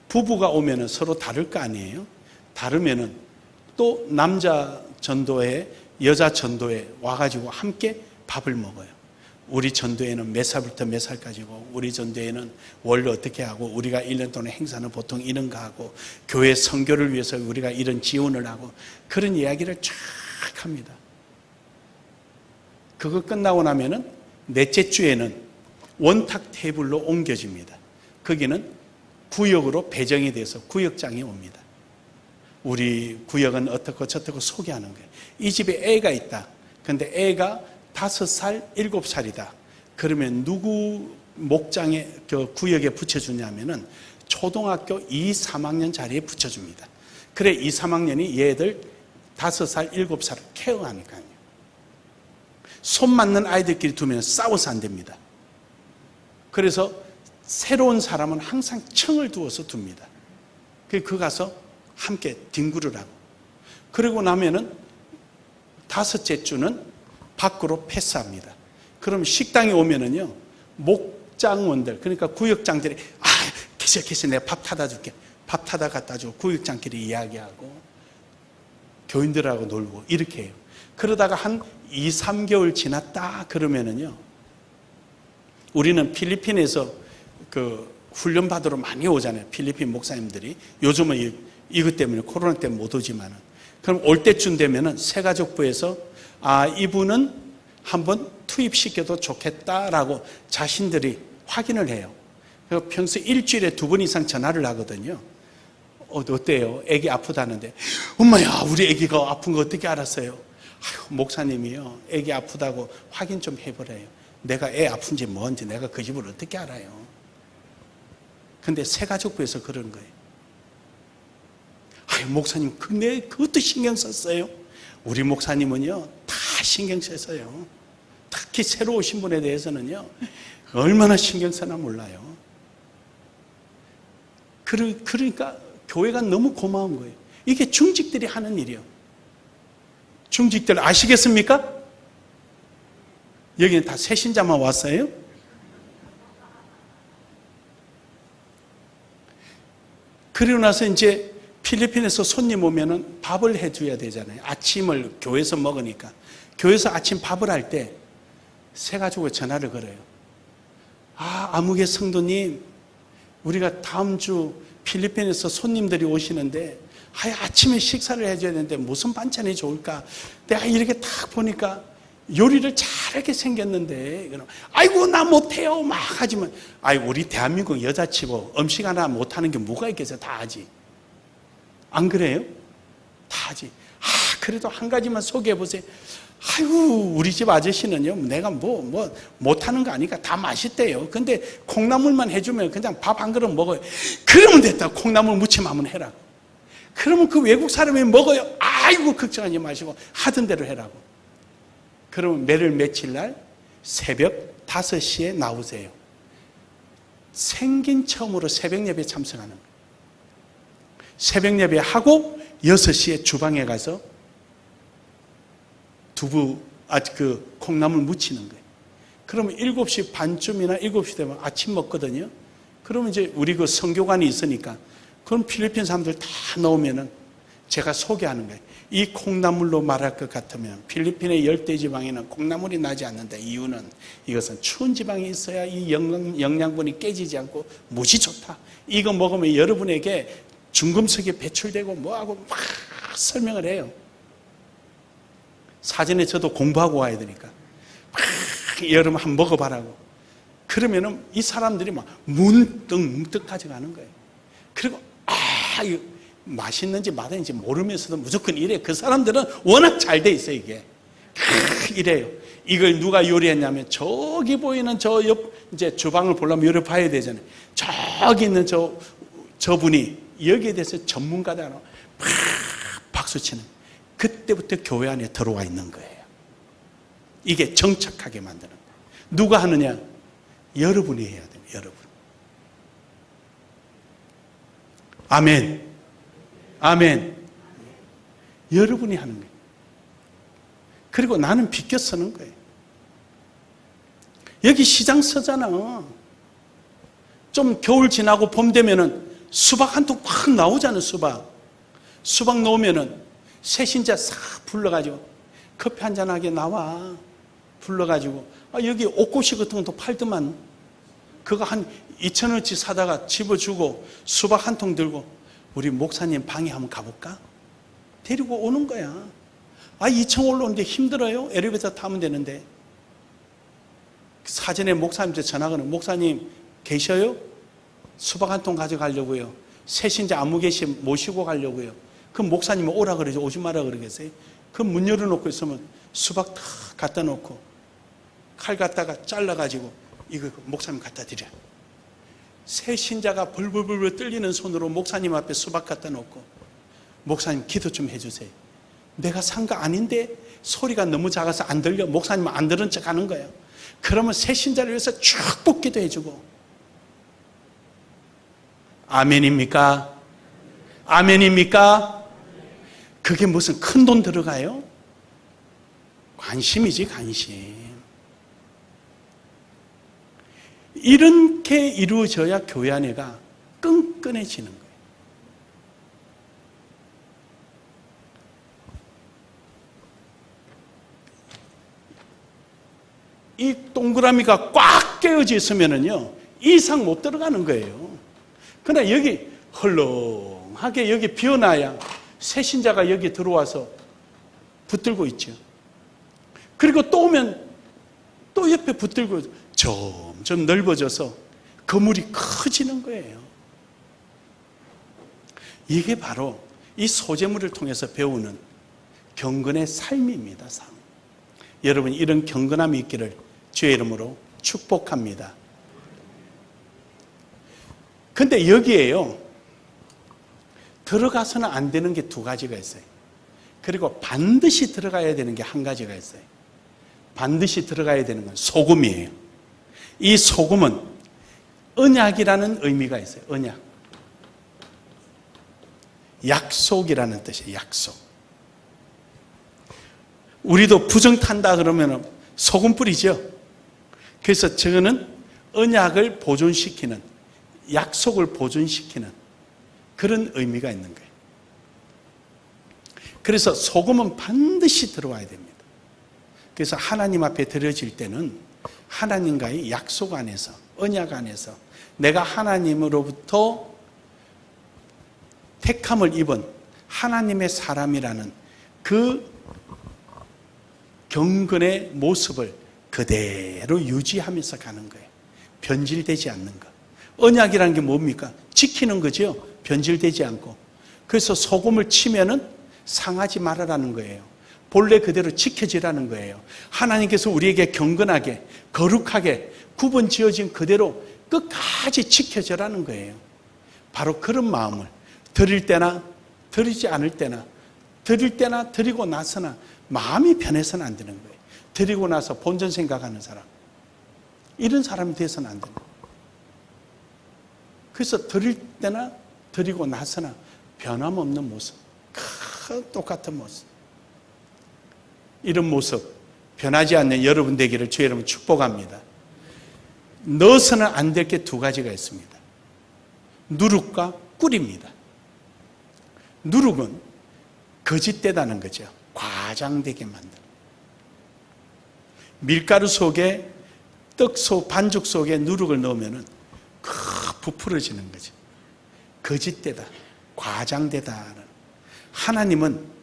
부부가 오면은 서로 다를 거 아니에요? 다르면은 또 남자 전도회, 여자 전도회 와가지고 함께 밥을 먹어요. 우리 전도회는 몇 살부터 몇 살까지고, 우리 전도회는 원래 어떻게 하고, 우리가 1년 동안 행사는 보통 이런 거 하고, 교회 선교를 위해서 우리가 이런 지원을 하고, 그런 이야기를 쫙 합니다. 그거 끝나고 나면은 넷째 주에는 원탁 테이블로 옮겨집니다. 거기는 구역으로 배정이 돼서 구역장이 옵니다. 우리 구역은 어떻고 저떻고 소개하는 거예요. 이 집에 애가 있다. 근데 애가 5살, 7살이다. 그러면 누구 목장에, 그 구역에 붙여주냐면은 초등학교 2, 3학년 자리에 붙여줍니다. 그래, 2, 3학년이 얘들 5살, 7살을 케어하니까요. 손 맞는 아이들끼리 두면 싸워서 안 됩니다. 그래서 새로운 사람은 항상 층을 두어서 둡니다. 그 가서 함께 뒹굴을 하고, 그러고 나면은 5째 주는 밖으로 패스합니다. 그럼 식당에 오면은요, 목장원들, 그러니까 구역장들이, 계속 내가 밥 타다 줄게. 밥 타다 갖다 주고 구역장끼리 이야기하고 교인들하고 놀고 이렇게 해요. 그러다가 한 2, 3개월 지났다 그러면은요, 우리는 필리핀에서 그 훈련 받으러 많이 오잖아요. 필리핀 목사님들이. 요즘은 이것 때문에, 코로나 때문에 못 오지만은. 그럼 올 때쯤 되면은 새가족부에서 이분은 한번 투입시켜도 좋겠다라고 자신들이 확인을 해요. 그래서 평소 일주일에 2번 이상 전화를 하거든요. 어때요? 애기 아프다는데, 엄마야, 우리 애기가 아픈 거 어떻게 알았어요? 목사님이요, 애기 아프다고 확인 좀 해보래요. 내가 애 아픈지 뭔지 내가 그 집을 어떻게 알아요? 근데 새가족부에서 그런 거예요. 목사님, 그것도 신경 썼어요? 우리 목사님은요, 다 신경 써서요. 특히 새로 오신 분에 대해서는요, 얼마나 신경 쓰나 몰라요. 그러니까 교회가 너무 고마운 거예요. 이게 중직들이 하는 일이에요. 중직들 아시겠습니까? 여기는 다 새신자만 왔어요? 그리고 나서 이제 필리핀에서 손님 오면은 밥을 해줘야 되잖아요. 아침을 교회에서 먹으니까. 교회에서 아침 밥을 할 때 새가지고 전화를 걸어요. 아무개 성도님, 우리가 다음 주 필리핀에서 손님들이 오시는데 아침에 식사를 해줘야 되는데 무슨 반찬이 좋을까? 내가 이렇게 딱 보니까 요리를 잘하게 생겼는데, 아이고 나 못해요 막 하지만, 우리 대한민국 여자치고 음식 하나 못하는 게 뭐가 있겠어요? 다 하지. 안 그래요? 다 하지. 그래도 한 가지만 소개해 보세요. 우리 집 아저씨는요, 내가 뭐 못하는 거 아니까 다 맛있대요. 근데 콩나물만 해주면 그냥 밥 한 그릇 먹어요. 그러면 됐다. 콩나물 무침 한번 해라고. 그러면 그 외국 사람이 먹어요. 아이고 걱정하지 마시고 하던 대로 해라고. 그러면 매일 며칠 날 새벽 5시에 나오세요. 생긴 처음으로 새벽 예배에 참석하는 거예요. 새벽 예배 하고 6시에 주방에 가서 두부, 콩나물 무치는 거예요. 그러면 7시 반쯤이나 7시 되면 아침 먹거든요. 그러면 이제 우리 그 선교관이 있으니까, 그럼 필리핀 사람들 다 나오면은 제가 소개하는 거예요. 이 콩나물로 말할 것 같으면 필리핀의 열대 지방에는 콩나물이 나지 않는다. 이유는 이것은 추운 지방에 있어야 이 영양분이 깨지지 않고 무지 좋다. 이거 먹으면 여러분에게 중금속이 배출되고 뭐하고 막 설명을 해요. 사전에 저도 공부하고 와야 되니까 막 여러분 한번 먹어봐라고. 그러면은 이 사람들이 막 문득 가져가는 거예요. 그리고 이거 맛있는지 맛있는지 모르면서도 무조건 이래. 그 사람들은 워낙 잘 돼 있어요. 이게 이래요. 이걸 누가 요리했냐면 저기 보이는 저 옆 이제 주방을 보려면 요리 봐야 되잖아요. 저기 있는 저분이 여기에 대해서 전문가다. 막 박수 치는. 그때부터 교회 안에 들어와 있는 거예요. 이게 정착하게 만드는 거예요. 누가 하느냐? 여러분이 해야 돼요. 여러분. 아멘. 아멘. 여러분이 하는 거예요. 그리고 나는 비껴 서는 거예요. 여기 시장 서잖아. 좀 겨울 지나고 봄 되면은 수박 한 통 확 나오잖아, 수박. 수박 나오면은 새신자 싹 불러가지고 커피 한잔하게 나와. 불러가지고 여기 옷꼬시 같은 것도 팔더만 그거 한 2,000원어치 사다가 집어주고 수박 한 통 들고 우리 목사님 방에 한번 가볼까? 데리고 오는 거야. 2층 올라오는데 힘들어요? 엘리베이터 타면 되는데. 사전에 목사님한테 전화 거는 목사님 계셔요? 수박 한 통 가져가려고요. 새신자 아무 계시 모시고 가려고요. 그럼 목사님 오라 그러죠. 오지 마라 그러겠어요? 그럼 문 열어놓고 있으면 수박 다 갖다 놓고 칼 갖다가 잘라가지고 이거 목사님 갖다 드려. 새신자가 벌벌벌 떨리는 손으로 목사님 앞에 수박 갖다 놓고 목사님 기도 좀 해주세요. 내가 산 거 아닌데 소리가 너무 작아서 안 들려. 목사님은 안 들은 척 하는 거예요. 그러면 새신자를 위해서 축복 기도해주고. 아멘입니까? 아멘입니까? 그게 무슨 큰 돈 들어가요? 관심이지, 관심. 이렇게 이루어져야 교회 안에가 끈끈해지는 거예요. 이 동그라미가 꽉 깨어져 있으면은요, 이상 못 들어가는 거예요. 그러나 여기 헐렁하게 여기 비어놔야 새신자가 여기 들어와서 붙들고 있죠. 그리고 또 오면 또 옆에 붙들고 점점 넓어져서 그물이 커지는 거예요. 이게 바로 이 소재물을 통해서 배우는 경건의 삶입니다. 삶. 여러분 이런 경건함이 있기를 주의 이름으로 축복합니다. 근데 여기에요, 들어가서는 안 되는 게 두 가지가 있어요. 그리고 반드시 들어가야 되는 게 한 가지가 있어요. 반드시 들어가야 되는 건 소금이에요. 이 소금은 언약이라는 의미가 있어요. 언약. 약속이라는 뜻이에요. 약속. 우리도 부정 탄다 그러면 소금 뿌리죠. 그래서 저거는 언약을 보존시키는, 약속을 보존시키는 그런 의미가 있는 거예요. 그래서 소금은 반드시 들어와야 됩니다. 그래서 하나님 앞에 드려질 때는 하나님과의 약속 안에서, 언약 안에서 내가 하나님으로부터 택함을 입은 하나님의 사람이라는 그 경건의 모습을 그대로 유지하면서 가는 거예요. 변질되지 않는 것. 언약이라는 게 뭡니까? 지키는 거죠. 변질되지 않고. 그래서 소금을 치면은 상하지 말아라는 거예요. 본래 그대로 지켜지라는 거예요. 하나님께서 우리에게 경건하게, 거룩하게 구분 지어진 그대로 끝까지 지켜져라는 거예요. 바로 그런 마음을 드릴 때나 드리지 않을 때나, 드릴 때나 드리고 나서나 마음이 변해서는 안 되는 거예요. 드리고 나서 본전 생각하는 사람, 이런 사람이 돼서는 안 되는 거예요. 그래서 드릴 때나 드리고 나서나 변함없는 모습, 똑같은 모습, 이런 모습 변하지 않는 여러분 되기를 주의 이름으로 축복합니다. 넣어서는 안 될 게 두 가지가 있습니다. 누룩과 꿀입니다. 누룩은 거짓되다는 거죠. 과장되게 만드는. 밀가루 속에 반죽 속에 누룩을 넣으면 부풀어지는 거죠. 거짓되다, 과장되다. 하나님은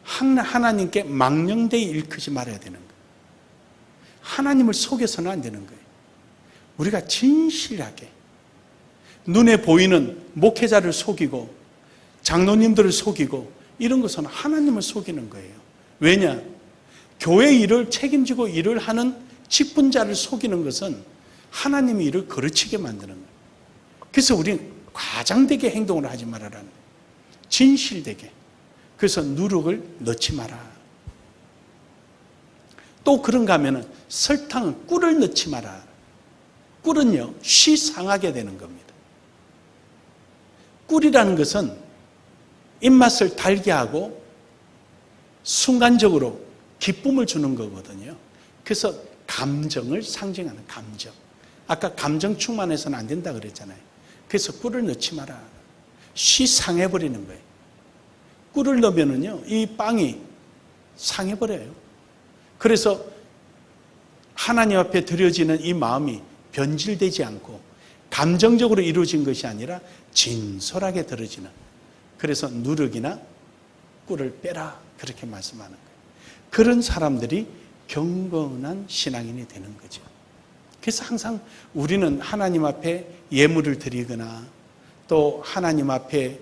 하나님께 망령되이 일컫지 말아야 되는 거예요. 하나님을 속여서는 안 되는 거예요. 우리가 진실하게 눈에 보이는 목회자를 속이고 장로님들을 속이고 이런 것은 하나님을 속이는 거예요. 왜냐? 교회 일을 책임지고 일을 하는 직분자를 속이는 것은 하나님이 일을 거르치게 만드는 거예요. 그래서 우리는 과장되게 행동을 하지 말아라는 거예요. 진실되게. 그래서 누룩을 넣지 마라. 또 그런가 하면 설탕은 꿀을 넣지 마라. 꿀은요, 쉬 상하게 되는 겁니다. 꿀이라는 것은 입맛을 달게 하고 순간적으로 기쁨을 주는 거거든요. 그래서 감정을 상징하는 감정. 아까 감정 충만해서는 안 된다 그랬잖아요. 그래서 꿀을 넣지 마라. 쉬 상해버리는 거예요. 꿀을 넣으면은요, 이 빵이 상해버려요. 그래서 하나님 앞에 드려지는 이 마음이 변질되지 않고 감정적으로 이루어진 것이 아니라 진솔하게 들어지는. 그래서 누룩이나 꿀을 빼라. 그렇게 말씀하는 거예요. 그런 사람들이 경건한 신앙인이 되는 거죠. 그래서 항상 우리는 하나님 앞에 예물을 드리거나 또 하나님 앞에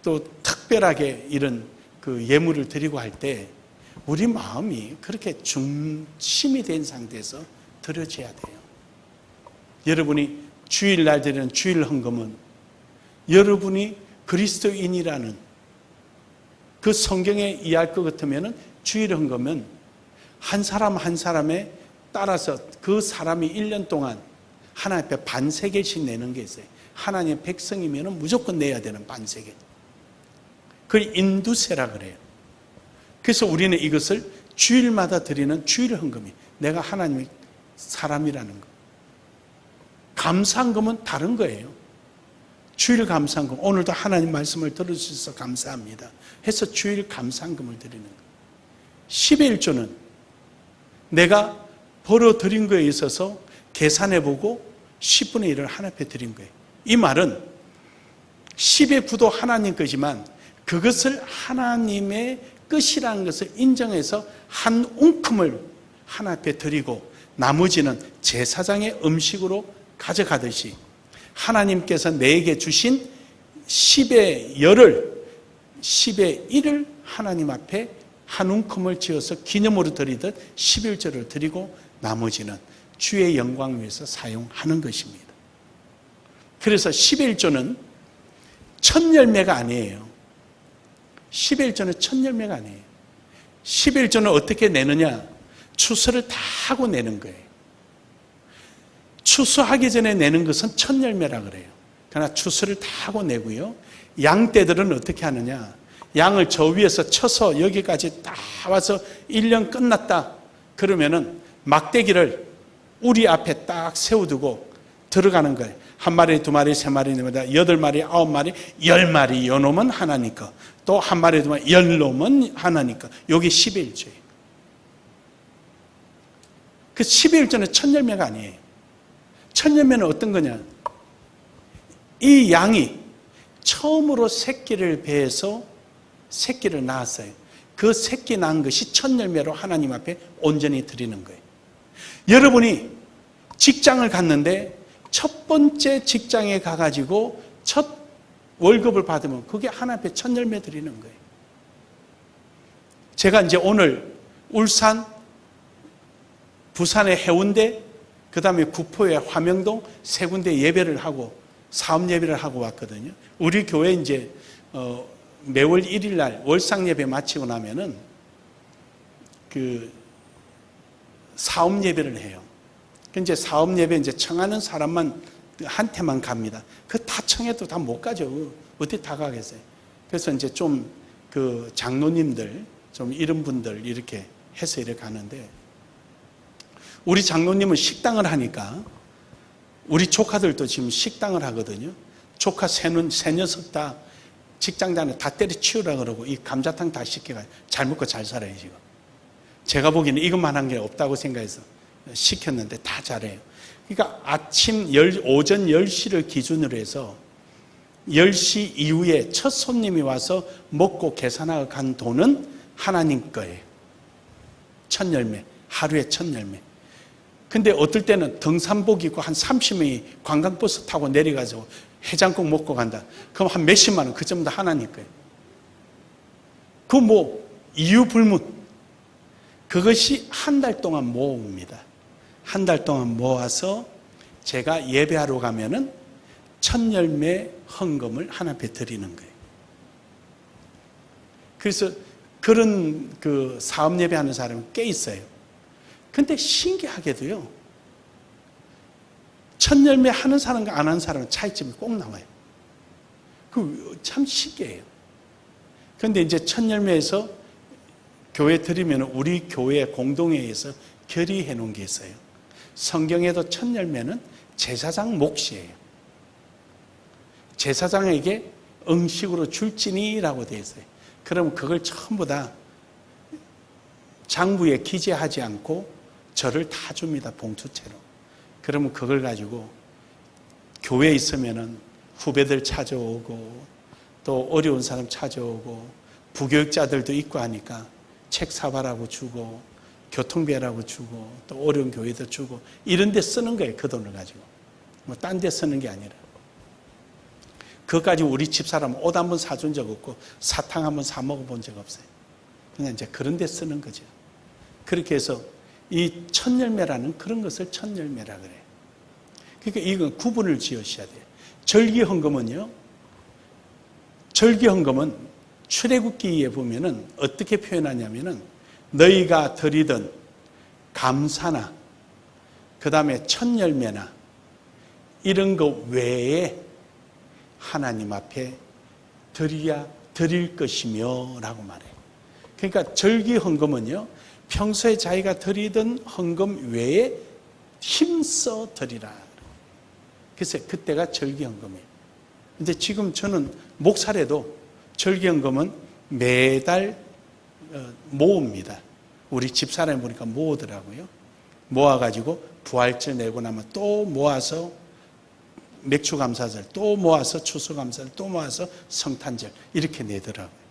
또 특별하게 이런 그 예물을 드리고 할 때 우리 마음이 그렇게 중심이 된 상태에서 드려져야 돼요. 여러분이 주일날 드리는 주일 헌금은 여러분이 그리스도인이라는 그 성경에 이해할 것 같으면 주일 헌금은 한 사람 한 사람에 따라서 그 사람이 1년 동안 하나님 앞에 반세겔씩 내는 게 있어요. 하나님의 백성이면 무조건 내야 되는 반세겔. 그걸 인두세라 그래요. 그래서 우리는 이것을 주일마다 드리는 주일 헌금이 내가 하나님의 사람이라는 거. 감사헌금은 다른 거예요. 주일 감사헌금, 오늘도 하나님 말씀을 들어주셔서 감사합니다 해서 주일 감사헌금을 드리는 거예요. 11조는 내가 벌어들인 거에 있어서 계산해보고 10분의 1을 하나님 앞에 드린 거예요. 이 말은 10의 9도 하나님 거지만 그것을 하나님의 끝이라는 것을 인정해서 한 움큼을 하나님 앞에 드리고 나머지는 제사장의 음식으로 가져가듯이 하나님께서 내게 주신 10의 10을 10의 1을 하나님 앞에 한 움큼을 지어서 기념으로 드리듯 11조를 드리고 나머지는 주의 영광을 위해서 사용하는 것입니다. 그래서 11조는 첫 열매가 아니에요. 11조는 첫 열매가 아니에요. 11조는 어떻게 내느냐? 추수를 다 하고 내는 거예요. 추수하기 전에 내는 것은 첫 열매라 그래요. 그러나 추수를 다 하고 내고요. 양떼들은 어떻게 하느냐? 양을 저 위에서 쳐서 여기까지 다 와서 1년 끝났다. 그러면은 막대기를 우리 앞에 딱 세워두고 들어가는 거예요. 한 마리, 두 마리, 세 마리, 네 마리, 8마리, 9마리, 10마리 요놈은 하나님 거. 또 한 마리, 두 마리, 10놈은 하나님 거. 여기 11조예요. 그 11조는 첫 열매가 아니에요. 첫 열매는 어떤 거냐? 이 양이 처음으로 새끼를 배에서 새끼를 낳았어요. 그 새끼 낳은 것이 첫 열매로 하나님 앞에 온전히 드리는 거예요. 여러분이 직장을 갔는데 첫 번째 직장에 가가지고 첫 월급을 받으면 그게 하나님 앞에 첫 열매 드리는 거예요. 제가 이제 오늘 울산, 부산의 해운대, 그 다음에 구포의 화명동 세 군데 예배를 하고 사업 예배를 하고 왔거든요. 우리 교회 이제 매월 1일 날 월상 예배 마치고 나면은 그 사업 예배를 해요. 이제 사업 예배 이제 청하는 사람만 한테만 갑니다. 그 다 청해도 다 못 가죠. 어떻게 다 가겠어요? 그래서 이제 좀 그 장로님들, 좀 이런 분들 이렇게 해서 이렇게 가는데 우리 장로님은 식당을 하니까 우리 조카들도 지금 식당을 하거든요. 조카 세 녀석 다 직장장에 다 때려치우라 그러고 이 감자탕 다 시켜가지고 잘 먹고 잘 살아요 지금. 제가 보기에는 이것만 한 게 없다고 생각해서 시켰는데 다 잘해요. 그러니까 오전 10시를 기준으로 해서 10시 이후에 첫 손님이 와서 먹고 계산하고 간 돈은 하나님 거예요. 첫 열매, 하루에 첫 열매. 근데 어떨 때는 등산복 입고 한 30명이 관광버스 타고 내려가지고 해장국 먹고 간다. 그럼 한 몇십만 원, 그 전부 다 하나님 거예요. 그 이유 불문. 그것이 한 달 동안 모읍니다. 한 달 동안 모아서 제가 예배하러 가면은 첫 열매 헌금을 하나님 앞에 드리는 거예요. 그래서 그런 그 사업 예배하는 사람은 꽤 있어요. 근데 신기하게도요, 첫 열매 하는 사람과 안 하는 사람은 차이점이 꼭 나와요. 그 참 신기해요. 근데 이제 첫 열매에서 교회 드리면 우리 교회 공동회에서 결의해 놓은 게 있어요. 성경에도 첫 열매는 제사장 몫이에요. 제사장에게 음식으로 줄지니라고 되어 있어요. 그럼 그걸 전부 다 장부에 기재하지 않고 절을 다 줍니다. 봉투채로. 그러면 그걸 가지고 교회에 있으면은 후배들 찾아오고 또 어려운 사람 찾아오고 부교육자들도 있고 하니까 책 사봐라고 주고 교통비라고 주고 또 어려운 교회도 주고 이런 데 쓰는 거예요. 그 돈을 가지고. 뭐 딴 데 쓰는 게 아니라. 그것까지 우리 집사람 옷 한 번 사준 적 없고 사탕 한 번 사 먹어본 적 없어요. 그냥 이제 그런 데 쓰는 거죠. 그렇게 해서 이 첫 열매라는 그런 것을 첫 열매라 그래요. 그러니까 이건 구분을 지으셔야 돼요. 절기헌금은요. 절기헌금은 출애굽기에 보면은 어떻게 표현하냐면은 너희가 드리던 감사나 그 다음에 첫 열매나 이런 거 외에 하나님 앞에 드릴 것이며 라고 말해요. 그러니까 절기헌금은요. 평소에 자기가 드리던 헌금 외에 힘써 드리라. 그래서 그때가 절기헌금이에요. 근데 지금 저는 목사래도 절기헌금은 매달 모읍니다. 우리 집사람이 보니까 모으더라고요. 모아가지고 부활절 내고 나면 또 모아서 맥주감사절, 또 모아서 추수감사절, 또 모아서 성탄절 이렇게 내더라고요.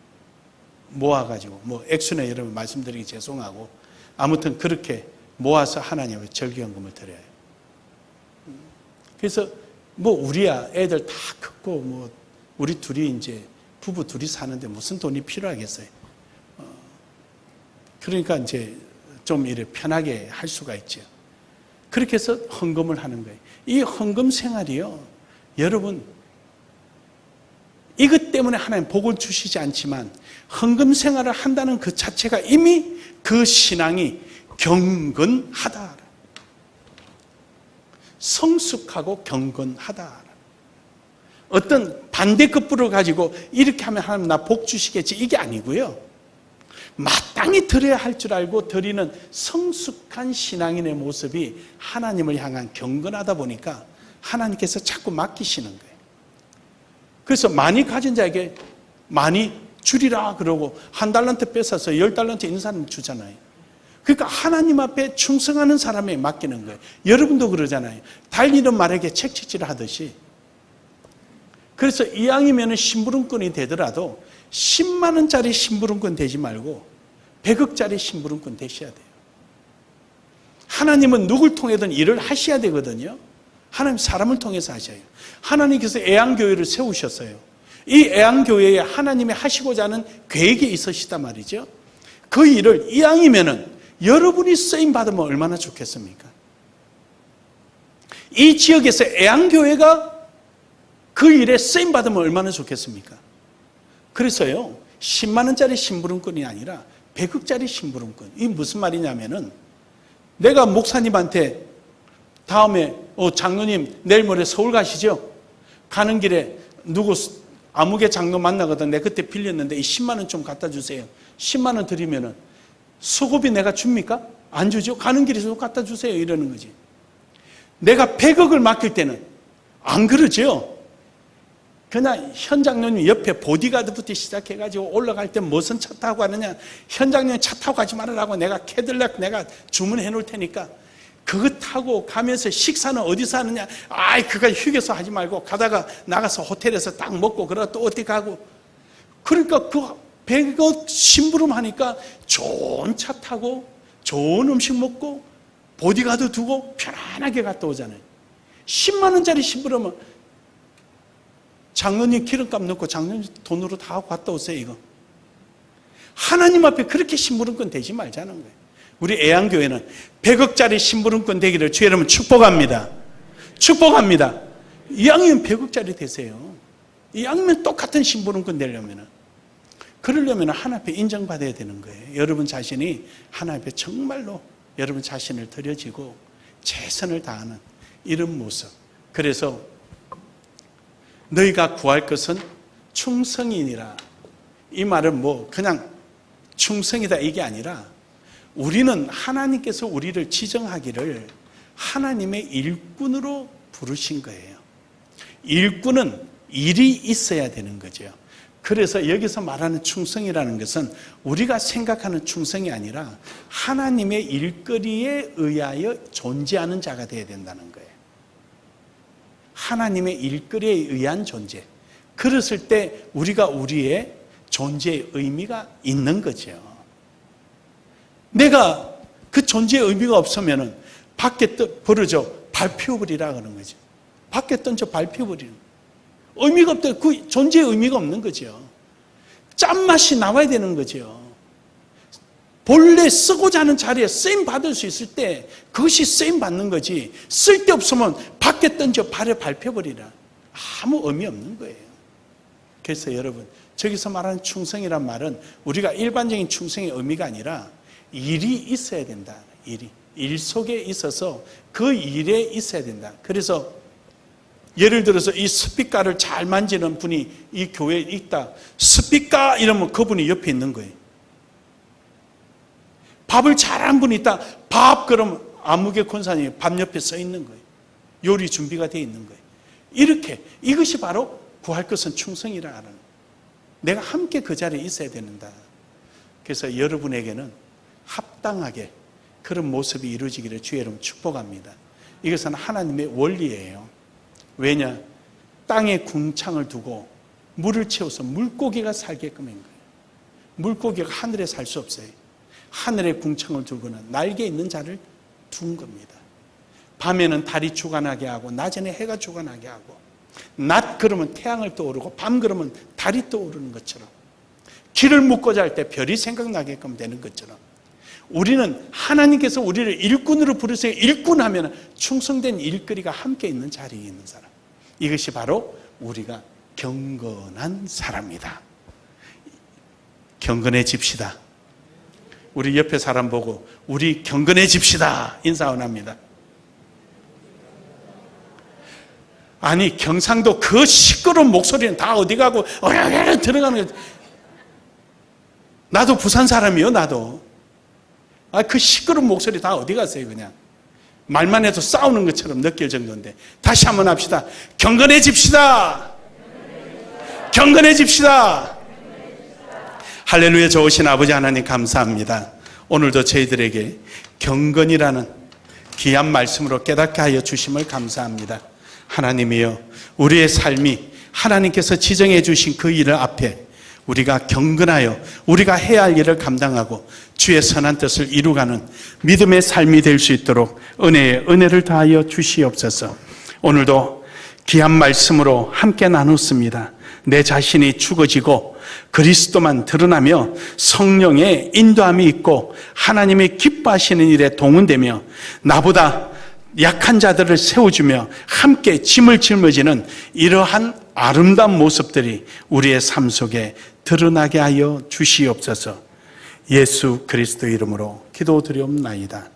모아가지고 뭐 액수는 여러분 말씀드리기 죄송하고 아무튼 그렇게 모아서 하나님의 절기헌금을 드려요. 그래서 뭐 우리야 애들 다 컸고 뭐 우리 둘이 이제 부부 둘이 사는데 무슨 돈이 필요하겠어요. 그러니까 이제 좀 이렇게 편하게 할 수가 있죠. 그렇게 해서 헌금을 하는 거예요. 이 헌금 생활이요. 여러분 이것 때문에 하나님 복을 주시지 않지만 헌금 생활을 한다는 그 자체가 이미 그 신앙이 경건하다. 성숙하고 경건하다. 어떤 반대급부를 가지고 이렇게 하면 하나님 나 복 주시겠지 이게 아니고요. 마땅히 드려야 할 줄 알고 드리는 성숙한 신앙인의 모습이 하나님을 향한 경건하다 보니까 하나님께서 자꾸 맡기시는 거예요. 그래서 많이 가진 자에게 많이 주리라 그러고 한 달란트 뺏어서 10달란트 있는 사람 주잖아요. 그러니까 하나님 앞에 충성하는 사람에 맡기는 거예요. 여러분도 그러잖아요. 달리는 말에게 책찍질 하듯이. 그래서 이왕이면 심부름꾼이 되더라도 10만 원짜리 심부름꾼 되지 말고 100억짜리 심부름꾼 되셔야 돼요. 하나님은 누굴 통해든 일을 하셔야 되거든요. 하나님 사람을 통해서 하셔요. 하나님께서 애양교회를 세우셨어요. 이 애양교회에 하나님이 하시고자 하는 계획이 있으시단 말이죠. 그 일을 이왕이면은 여러분이 쓰임받으면 얼마나 좋겠습니까? 이 지역에서 애양교회가 그 일에 쓰임받으면 얼마나 좋겠습니까? 그래서요, 10만 원짜리 심부름꾼이 아니라 100억짜리 심부름꾼. 이게 무슨 말이냐면은 내가 목사님한테 다음에 장로님 내일 모레 서울 가시죠? 가는 길에 누구 아무개 장로 만나거든. 내가 그때 빌렸는데 이 10만 원 좀 갖다 주세요. 10만 원 드리면은 수고비 내가 줍니까? 안 주죠. 가는 길에서 갖다 주세요. 이러는 거지. 내가 100억을 맡길 때는 안 그러죠. 그냥 현 장로님 옆에 보디가드부터 시작해가지고 올라갈 때 무슨 차 타고 가느냐. 현 장로님 차 타고 가지 말으라고 내가 캐딜락 내가 주문해 놓을 테니까 그거 타고 가면서 식사는 어디서 하느냐. 아이 그거 휴게소 하지 말고 가다가 나가서 호텔에서 딱 먹고 그러다 또 어디 가고. 그러니까 그 100억 심부름 하니까 좋은 차 타고 좋은 음식 먹고 보디가드 두고 편안하게 갔다 오잖아요. 10만 원짜리 심부름은 장로님 기름값 넣고 장로님 돈으로 다 하고 갔다 오세요. 이거 하나님 앞에 그렇게 심부름꾼 되지 말자는 거예요. 우리 애양교회는 100억짜리 심부름꾼 되기를 주의 이름으로 축복합니다. 축복합니다. 이왕이면 100억짜리 되세요. 이왕이면 똑같은 심부름꾼 되려면은 그러려면 하나님 앞에 인정받아야 되는 거예요. 여러분 자신이 하나님 앞에 정말로 여러분 자신을 드려지고 최선을 다하는 이런 모습. 그래서 너희가 구할 것은 충성이니라. 이 말은 뭐 그냥 충성이다 이게 아니라 우리는 하나님께서 우리를 지정하기를 하나님의 일꾼으로 부르신 거예요. 일꾼은 일이 있어야 되는 거죠. 그래서 여기서 말하는 충성이라는 것은 우리가 생각하는 충성이 아니라 하나님의 일거리에 의하여 존재하는 자가 되어야 된다는 거예요. 하나님의 일거리에 의한 존재. 그랬을 때 우리가 우리의 존재의 의미가 있는 거죠. 내가 그 존재의 의미가 없으면 밖에 버려져 밟혀버리라 그러는 거죠. 밖에 던져 밟혀버리는 거예요. 의미가 없다. 그 존재의 의미가 없는 거죠. 짠맛이 나와야 되는 거죠. 본래 쓰고자 하는 자리에 쓰임 받을 수 있을 때 그것이 쓰임 받는 거지, 쓸데없으면 밖에 던져 발에 밟혀버리라. 아무 의미 없는 거예요. 그래서 여러분, 저기서 말하는 충성이란 말은 우리가 일반적인 충성의 의미가 아니라 일이 있어야 된다. 일 속에 있어서 그 일에 있어야 된다. 그래서 예를 들어서 이 스피커를 잘 만지는 분이 이 교회에 있다. 스피커 이러면 그분이 옆에 있는 거예요. 밥을 잘하는 분이 있다. 밥 그러면 안무개 권사님이 밥 옆에 서 있는 거예요. 요리 준비가 되어 있는 거예요. 이렇게 이것이 바로 구할 것은 충성이라 하는 거예요. 내가 함께 그 자리에 있어야 된다. 그래서 여러분에게는 합당하게 그런 모습이 이루어지기를 주의 이름으로 축복합니다. 이것은 하나님의 원리예요. 왜냐? 땅에 궁창을 두고 물을 채워서 물고기가 살게끔 한 거예요. 물고기가 하늘에 살 수 없어요. 하늘에 궁창을 두고는 날개 있는 자를 둔 겁니다. 밤에는 달이 주관하게 하고 낮에는 해가 주관하게 하고, 낮 그러면 태양을 떠오르고 밤 그러면 달이 떠오르는 것처럼, 길을 묻고자 할 때 별이 생각나게끔 되는 것처럼, 우리는 하나님께서 우리를 일꾼으로 부르세요. 일꾼하면 충성된 일거리가 함께 있는 자리에 있는 사람. 이것이 바로 우리가 경건한 사람이다. 경건해집시다. 우리 옆에 사람 보고 우리 경건해집시다 인사원합니다. 아니, 경상도 그 시끄러운 목소리는 다 어디 가고 어려려 들어가는 거지. 나도 부산 사람이요. 나도 그 시끄러운 목소리 다 어디 갔어요. 그냥 말만 해도 싸우는 것처럼 느낄 정도인데, 다시 한번 합시다. 경건해집시다. 경건해집시다. 할렐루야. 좋으신 아버지 하나님 감사합니다. 오늘도 저희들에게 경건이라는 귀한 말씀으로 깨닫게 하여 주심을 감사합니다. 하나님이여, 우리의 삶이 하나님께서 지정해 주신 그 일 앞에 우리가 경건하여 우리가 해야 할 일을 감당하고 주의 선한 뜻을 이루가는 믿음의 삶이 될 수 있도록 은혜를 다하여 주시옵소서. 오늘도 귀한 말씀으로 함께 나눴습니다. 내 자신이 죽어지고 그리스도만 드러나며 성령의 인도함이 있고 하나님이 기뻐하시는 일에 동원되며 나보다 약한 자들을 세워주며 함께 짐을 짊어지는 이러한 아름다운 모습들이 우리의 삶 속에 드러나게 하여 주시옵소서. 예수 그리스도 이름으로 기도드리옵나이다.